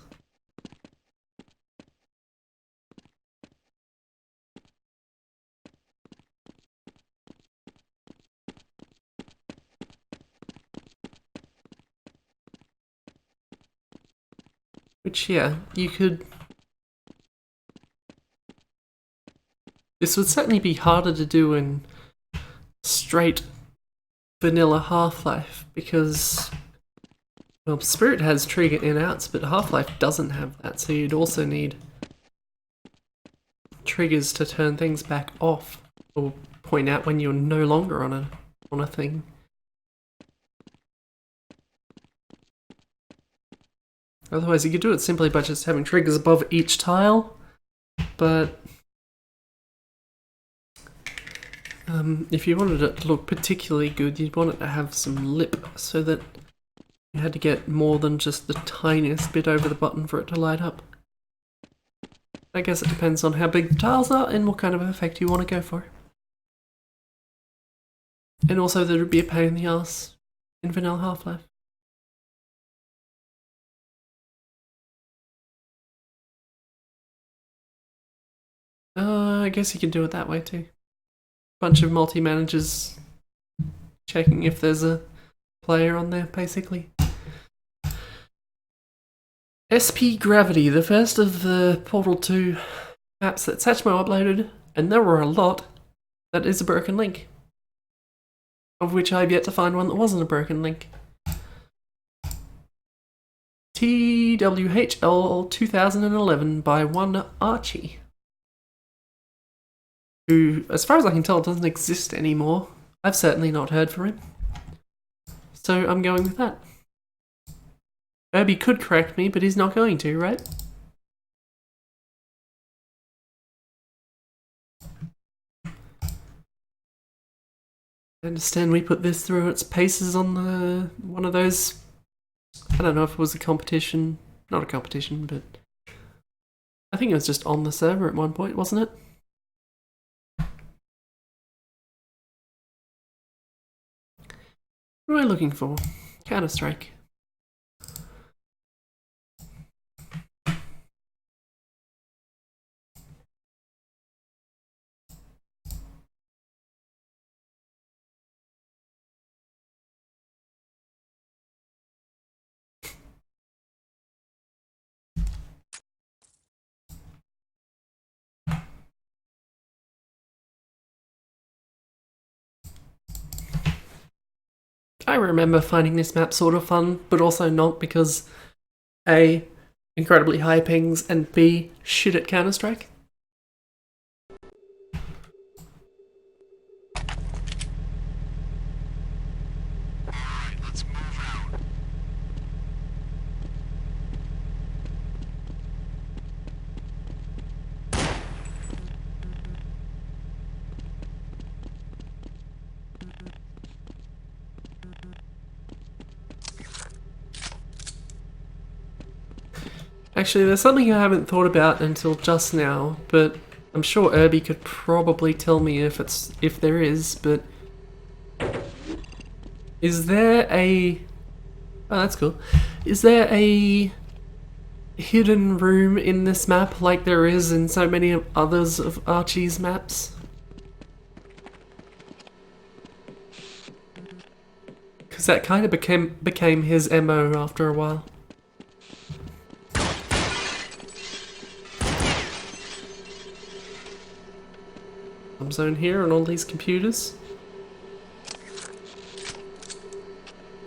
Which, yeah, you could... This would certainly be harder to do in straight vanilla Half-Life, because... Well, Spirit has trigger in-outs, but Half-Life doesn't have that, so you'd also need triggers to turn things back off, or point out when you're no longer on a thing. Otherwise, you could do it simply by just having triggers above each tile, but if you wanted it to look particularly good, you'd want it to have some lip, so that you had to get more than just the tiniest bit over the button for it to light up. I guess it depends on how big the tiles are and what kind of effect you want to go for. And also there would be a pain in the ass in vanilla Half-Life. I guess you can do it that way too. Bunch of multi-managers checking if there's a player on there, basically. SP Gravity, the first of the Portal 2 maps that Satchmo uploaded, and there were a lot, that is a broken link. Of which I've yet to find one that wasn't a broken link. twhl 2011 by one Archie. Who, as far as I can tell, doesn't exist anymore. I've certainly not heard from him. So I'm going with that. Herbie could correct me, but he's not going to, right? I understand we put this through its paces on the one of those... I don't know if it was a competition. Not a competition, but... I think it was just on the server at one point, wasn't it? What am I looking for? Counter-Strike. I remember finding this map sort of fun, but also not, because A, incredibly high pings, and B, shit at Counter-Strike. Alright, let's move out. Actually, there's something I haven't thought about until just now, but I'm sure Irby could probably tell me if there is, but is there a... Oh, that's cool. Is there a hidden room in this map like there is in so many of others of Archie's maps? Because that kind of became his MO after a while. Zone here on all these computers.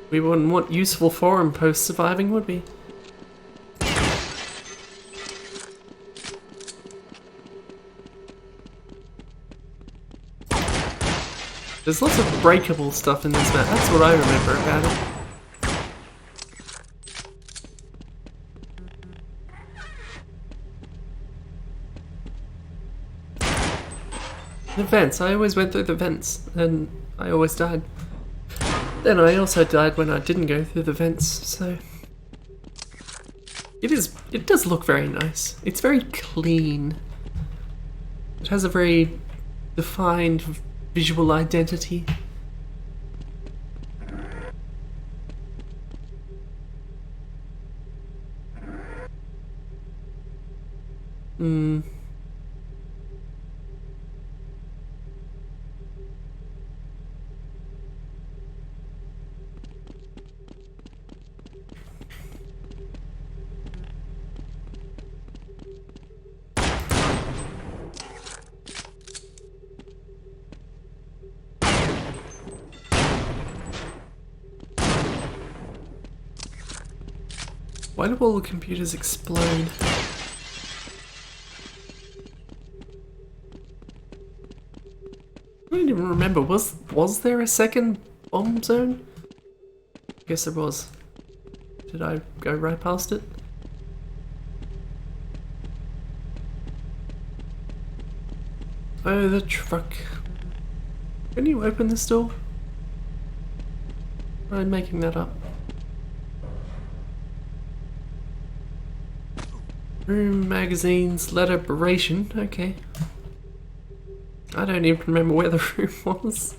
We wouldn't want useful forum posts surviving, would we? There's lots of breakable stuff in this map. That's what I remember about it. The vents. I always went through the vents, and I always died. Then I also died when I didn't go through the vents, so... It does look very nice. It's very clean. It has a very defined visual identity. Why do all the computers explode? I don't even remember. Was there a second bomb zone? I guess there was. Did I go right past it? Oh, the truck. Can you open this door? I'm making that up. Room, magazines, letteration. Okay. I don't even remember where the room was.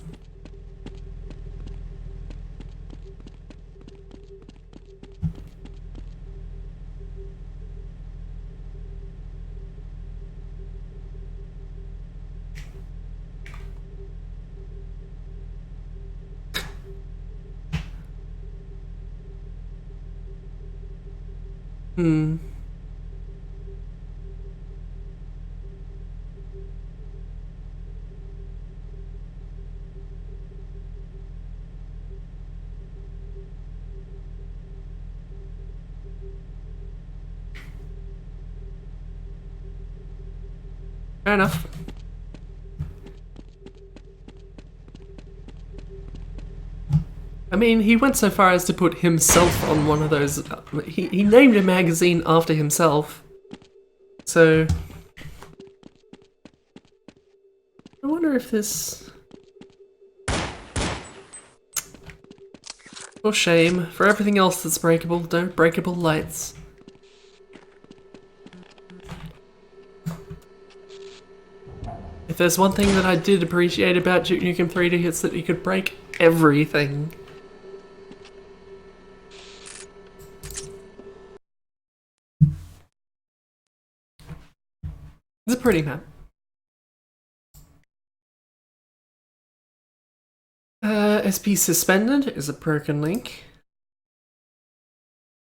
Fair enough. I mean, he went so far as to put himself on one of those. He named a magazine after himself. So I wonder if this... For shame. For everything else that's breakable, don't breakable lights. If there's one thing that I did appreciate about Duke Nukem 3D, it's that you could break everything. It's a pretty map. SP suspended is a broken link.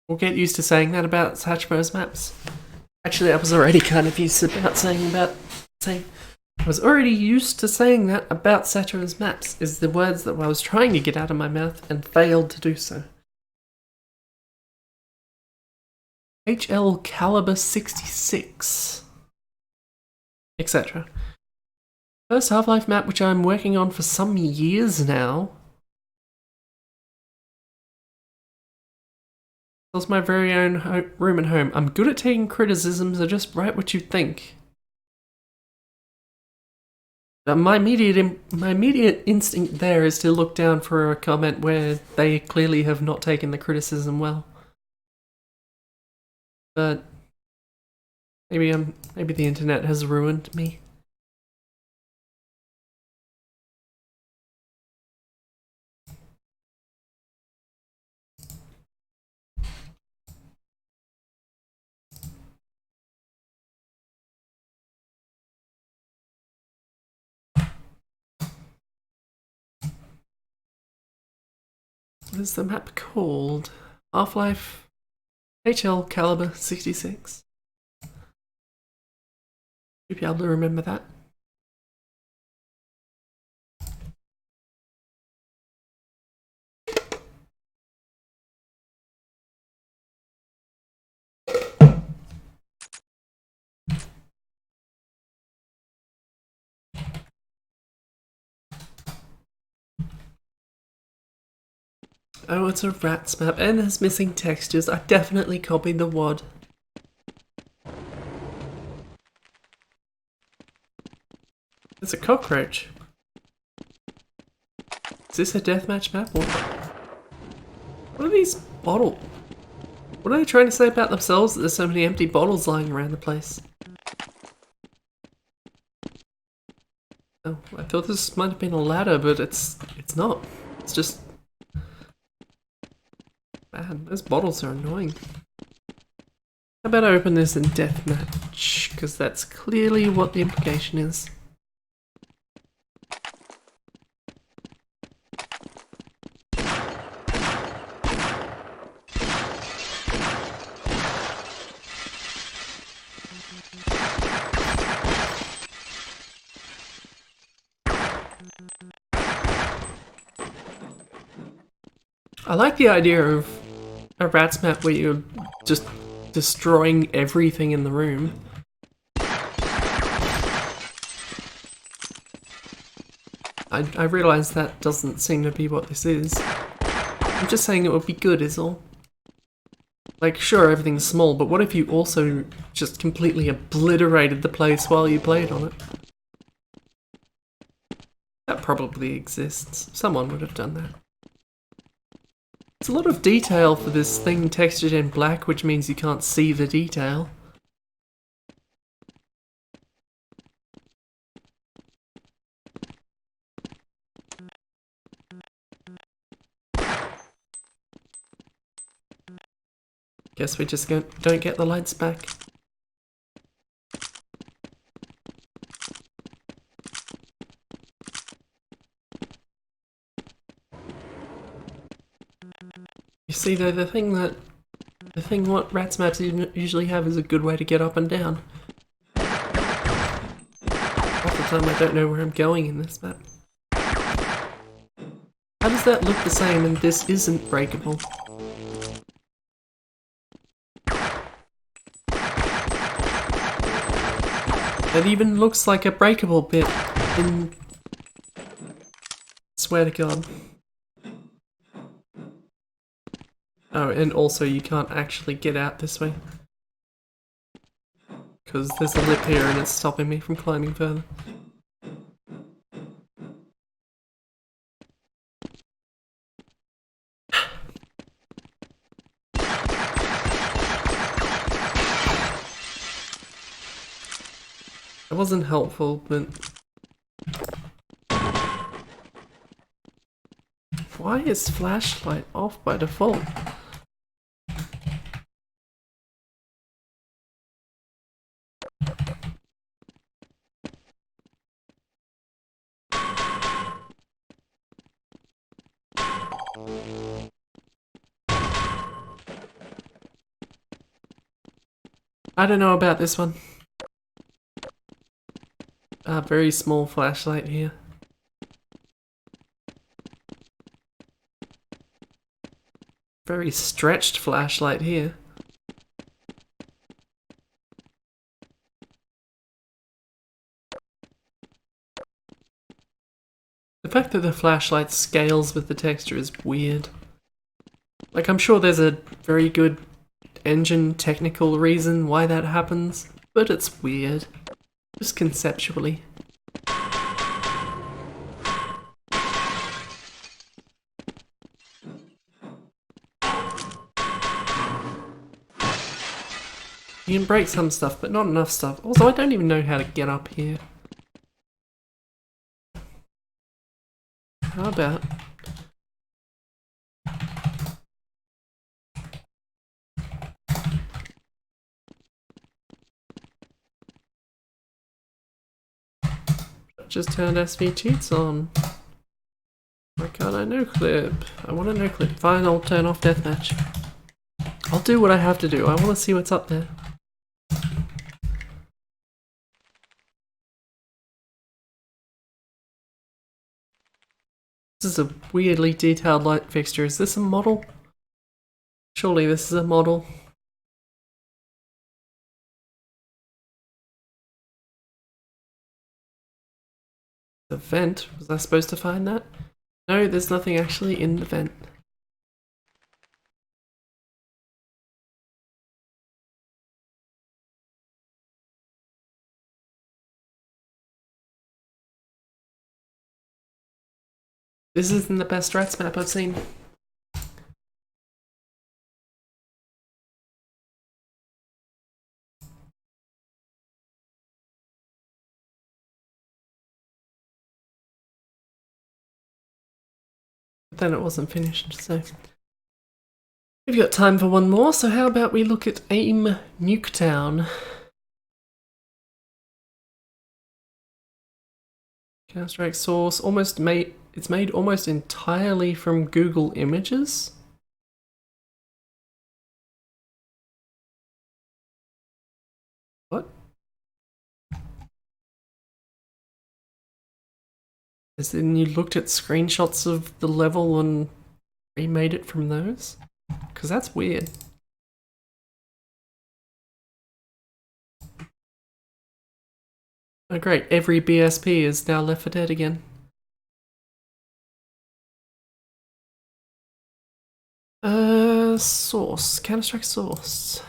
We'll get used to saying that about Satchmo's maps. Actually, I was already kind of used to saying I was already used to saying that about Satchmo's maps, is the words that I was trying to get out of my mouth and failed to do so. HL Caliber 66, etc. First Half-Life map which I'm working on for some years now. It's my very own room and home. I'm good at taking criticism, so just write what you think. My immediate instinct there is to look down for a comment where they clearly have not taken the criticism well. But Maybe the internet has ruined me. What is the map called? Half-Life HL Caliber 66. You'll be able to remember that. Oh, it's a rats map, and there's missing textures. I definitely copied the WOD. There's a cockroach. Is this a deathmatch map? What are these bottles? What are they trying to say about themselves that there's so many empty bottles lying around the place? Oh, I thought this might have been a ladder, but it's not. It's just bad. Those bottles are annoying. How about I open this in deathmatch? Because that's clearly what the implication is. I like the idea of a rats map where you're just destroying everything in the room. I realise that doesn't seem to be what this is. I'm just saying it would be good is all. Like, sure, everything's small, but what if you also just completely obliterated the place while you played on it? That probably exists. Someone would have done that. It's a lot of detail for this thing textured in black, which means you can't see the detail. Guess we just don't get the lights back. You see though, the thing what rats maps usually have is a good way to get up and down. Half the time I don't know where I'm going in this map. How does that look the same and this isn't breakable? It even looks like a breakable bit in... Swear to God. Oh, and also you can't actually get out this way. Because there's a lip here and it's stopping me from climbing further. It wasn't helpful, but... Why is flashlight off by default? I don't know about this one. Very small flashlight here. Very stretched flashlight here. The fact that the flashlight scales with the texture is weird. Like, I'm sure there's a very good engine technical reason why that happens, but it's weird. Just conceptually. You can break some stuff, but not enough stuff. Also, I don't even know how to get up here. How about... just turned SV cheats on. Why can't I no clip? I want a no clip. Fine, I'll turn off deathmatch. I'll do what I have to do. I want to see what's up there. This is a weirdly detailed light fixture. Is this a model? Surely this is a model. The vent? Was I supposed to find that? No, there's nothing actually in the vent. This isn't the best rats map I've seen. But then it wasn't finished, so... We've got time for one more, so how about we look at AIM Nuketown. Counter-Strike source, it's made almost entirely from Google Images. What? As in you looked at screenshots of the level and remade it from those? Because that's weird. Oh great, every BSP is now Left 4 Dead again. Source. Counter-Strike source.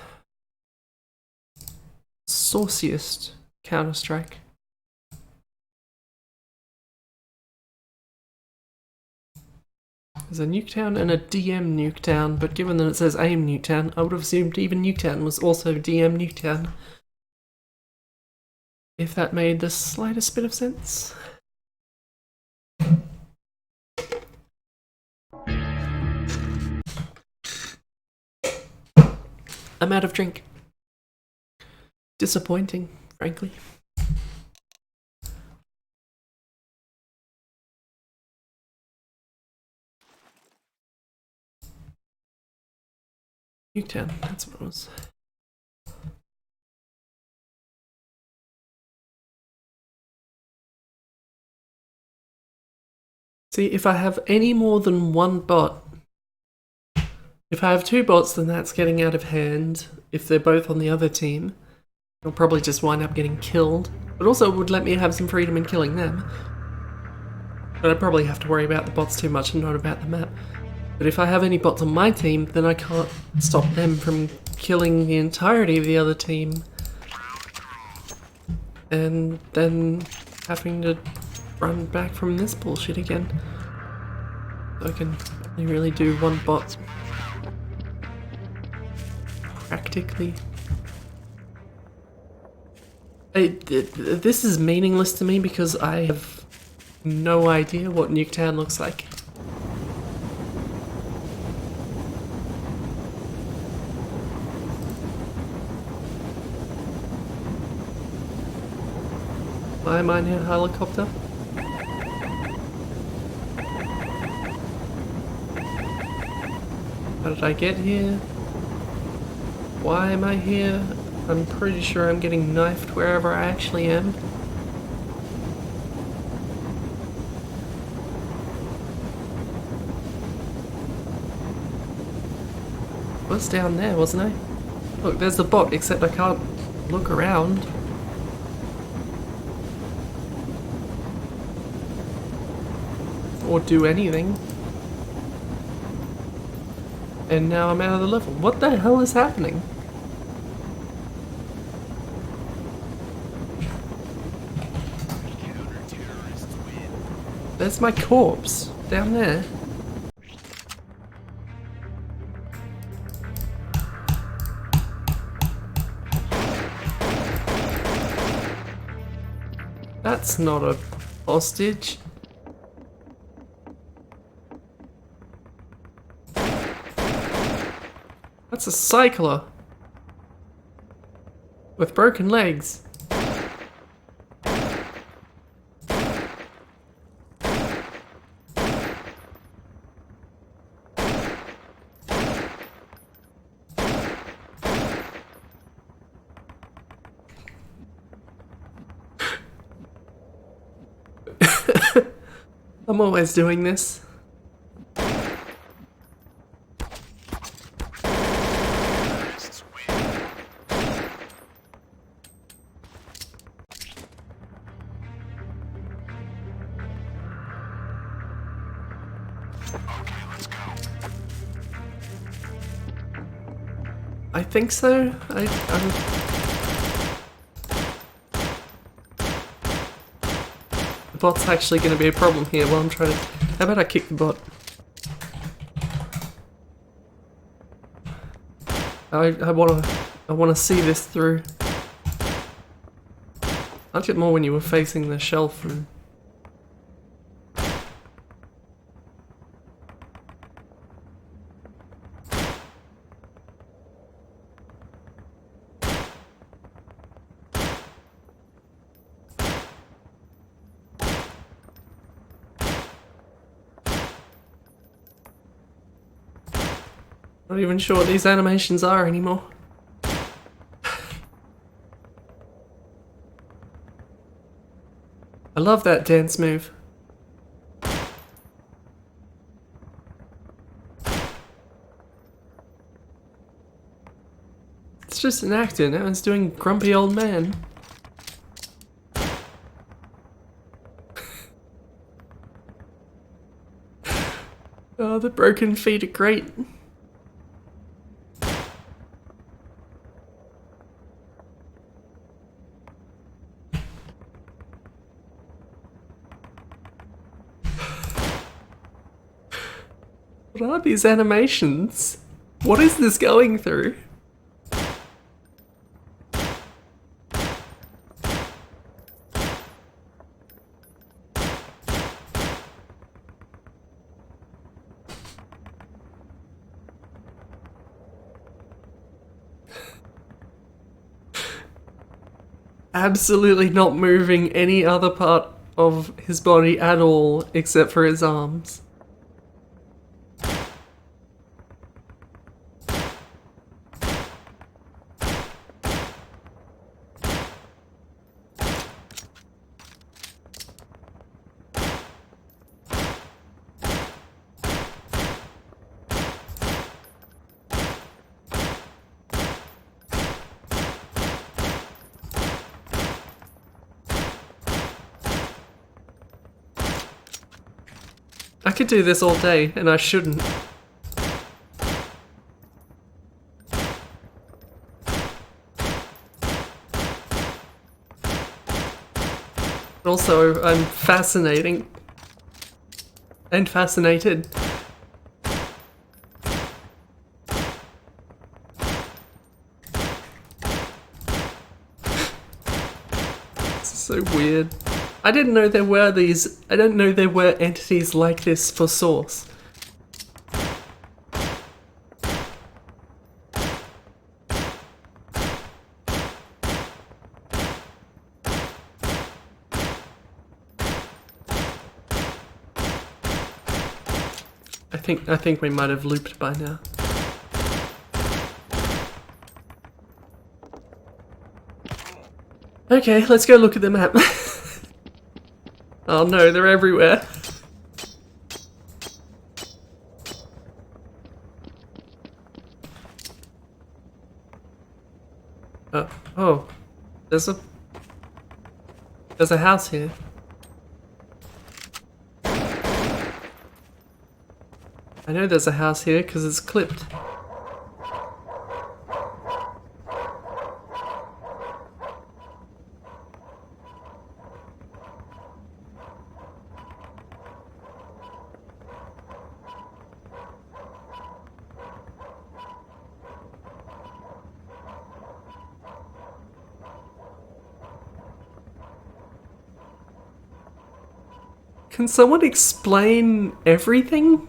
Sauciest Counter-Strike. There's a Nuketown and a DM Nuketown, but given that it says AIM Nuketown, I would have assumed even Nuketown was also DM Nuketown. If that made the slightest bit of sense. I'm out of drink. Disappointing, frankly. Nuketown, that's what it was. See, if I have any more than one bot, if I have two bots, then that's getting out of hand. If they're both on the other team, I'll probably just wind up getting killed. But also it would let me have some freedom in killing them. But I probably have to worry about the bots too much and not about the map. But if I have any bots on my team, then I can't stop them from killing the entirety of the other team. And then having to run back from this bullshit again. So I can only really do one bot. Practically. This is meaningless to me because I have no idea what Nuketown looks like. Why am I in a helicopter? How did I get here? Why am I here? I'm pretty sure I'm getting knifed wherever I actually am. I was down there, wasn't I? Look, there's the bot, except I can't look around. Or do anything. And now I'm out of the level. What the hell is happening? There's my corpse down there. That's not a hostage. That's a cycler. With broken legs. I'm always doing this. I think so. The bot's actually going to be a problem here while I'm trying to... How about I kick the bot? I wanna see this through. I liked it more when you were facing the shelf and... Not even sure what these animations are anymore. I love that dance move. It's just an actor, now it's doing grumpy old man. Oh, the broken feet are great. What are these animations? What is this going through? Absolutely not moving any other part of his body at all except for his arms. I could do this all day, and I shouldn't. Also, I'm fascinating. And fascinated. This is so weird. I didn't know there were these. I didn't know there were entities like this for Source. I think we might have looped by now. Okay, let's go look at the map. Oh no, they're everywhere. Oh, there's a house here. I know there's a house here because it's clipped. Can someone explain everything?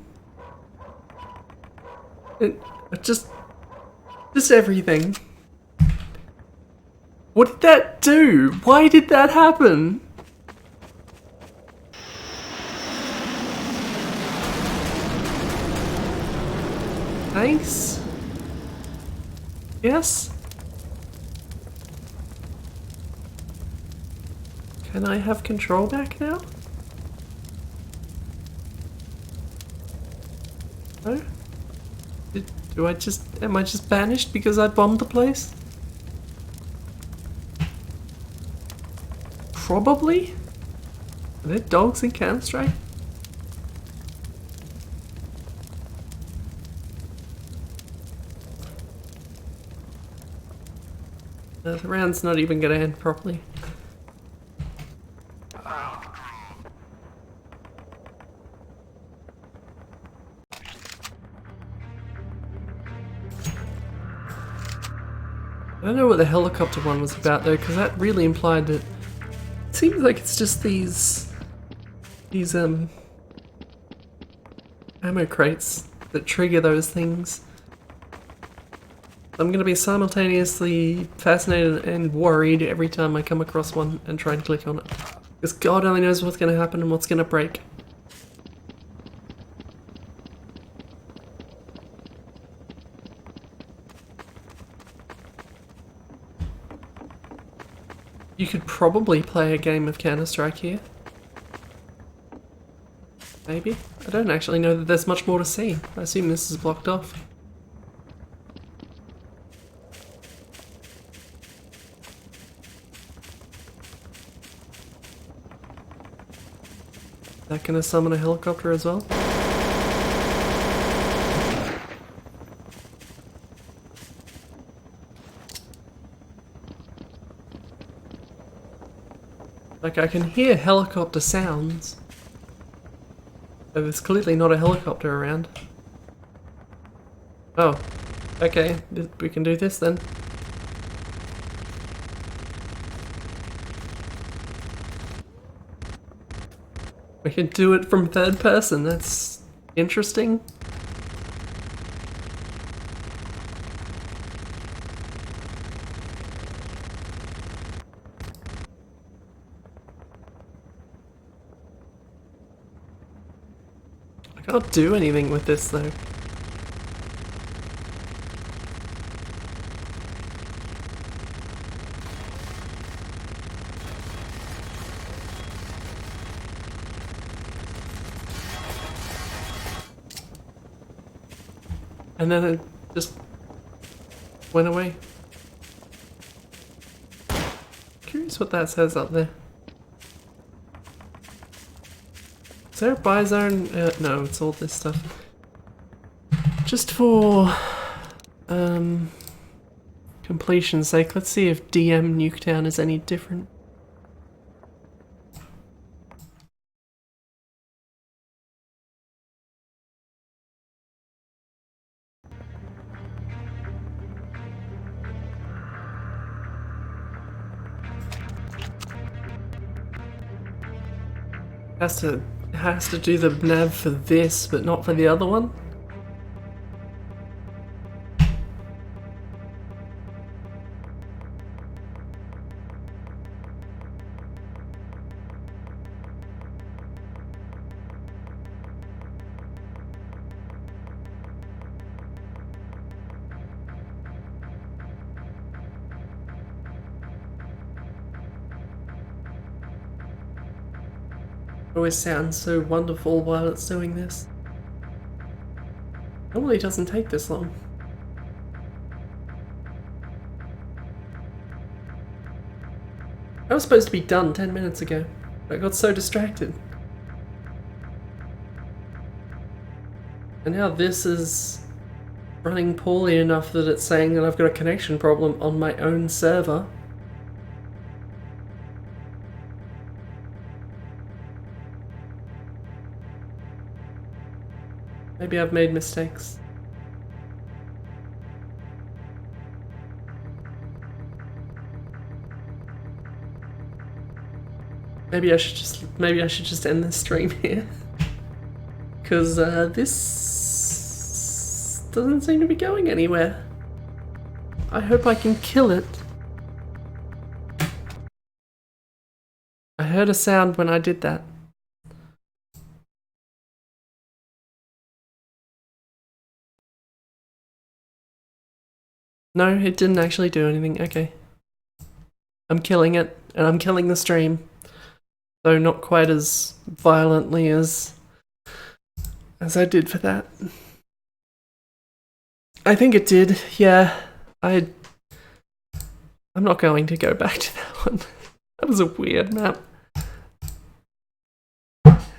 Just everything. What did that do? Why did that happen? Thanks. Yes? Can I have control back now? No? Am I just banished because I bombed the place? Probably? Are there dogs in Counter-Strike? The round's not even gonna end properly. I don't know what the helicopter one was about though, because that really implied that it seems like it's just these ammo crates that trigger those things. I'm gonna be simultaneously fascinated and worried every time I come across one and try and click on it. Because God only knows what's gonna happen and what's gonna break. You could probably play a game of Counter-Strike here. Maybe? I don't actually know that there's much more to see. I assume this is blocked off. Is that gonna summon a helicopter as well? Like, I can hear helicopter sounds. But there's clearly not a helicopter around. Oh. Okay, we can do this then. We can do it from third person, that's interesting. I can't do anything with this though. And then it just went away. Curious what that says up there. Is there a buy zone? No, it's all this stuff. Just for completion's sake, let's see if DM Nuketown is any different. Has to do the nav for this, but not for the other one. It always sounds so wonderful while it's doing this. Normally it doesn't take this long. I was supposed to be done 10 minutes ago. I got so distracted. And now this is running poorly enough that it's saying that I've got a connection problem on my own server. Maybe I've made mistakes. maybe I should just end this stream here. Because this doesn't seem to be going anywhere. I hope I can kill it. I heard a sound when I did that. No, it didn't actually do anything. Okay. I'm killing it, and I'm killing the stream. Though not quite as violently as I did for that. I think it did, yeah. I'm not going to go back to that one. That was a weird map.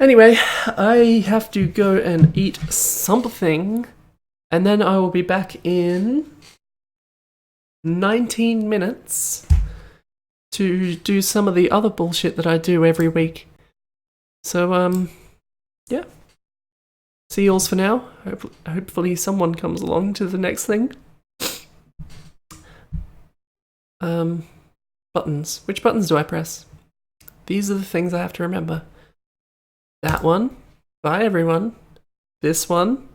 Anyway, I have to go and eat something, and then I will be back in 19 minutes to do some of the other bullshit that I do every week. So, yeah. See y'alls for now. Hopefully someone comes along to the next thing. Buttons. Which buttons do I press? These are the things I have to remember. That one. Bye everyone. This one.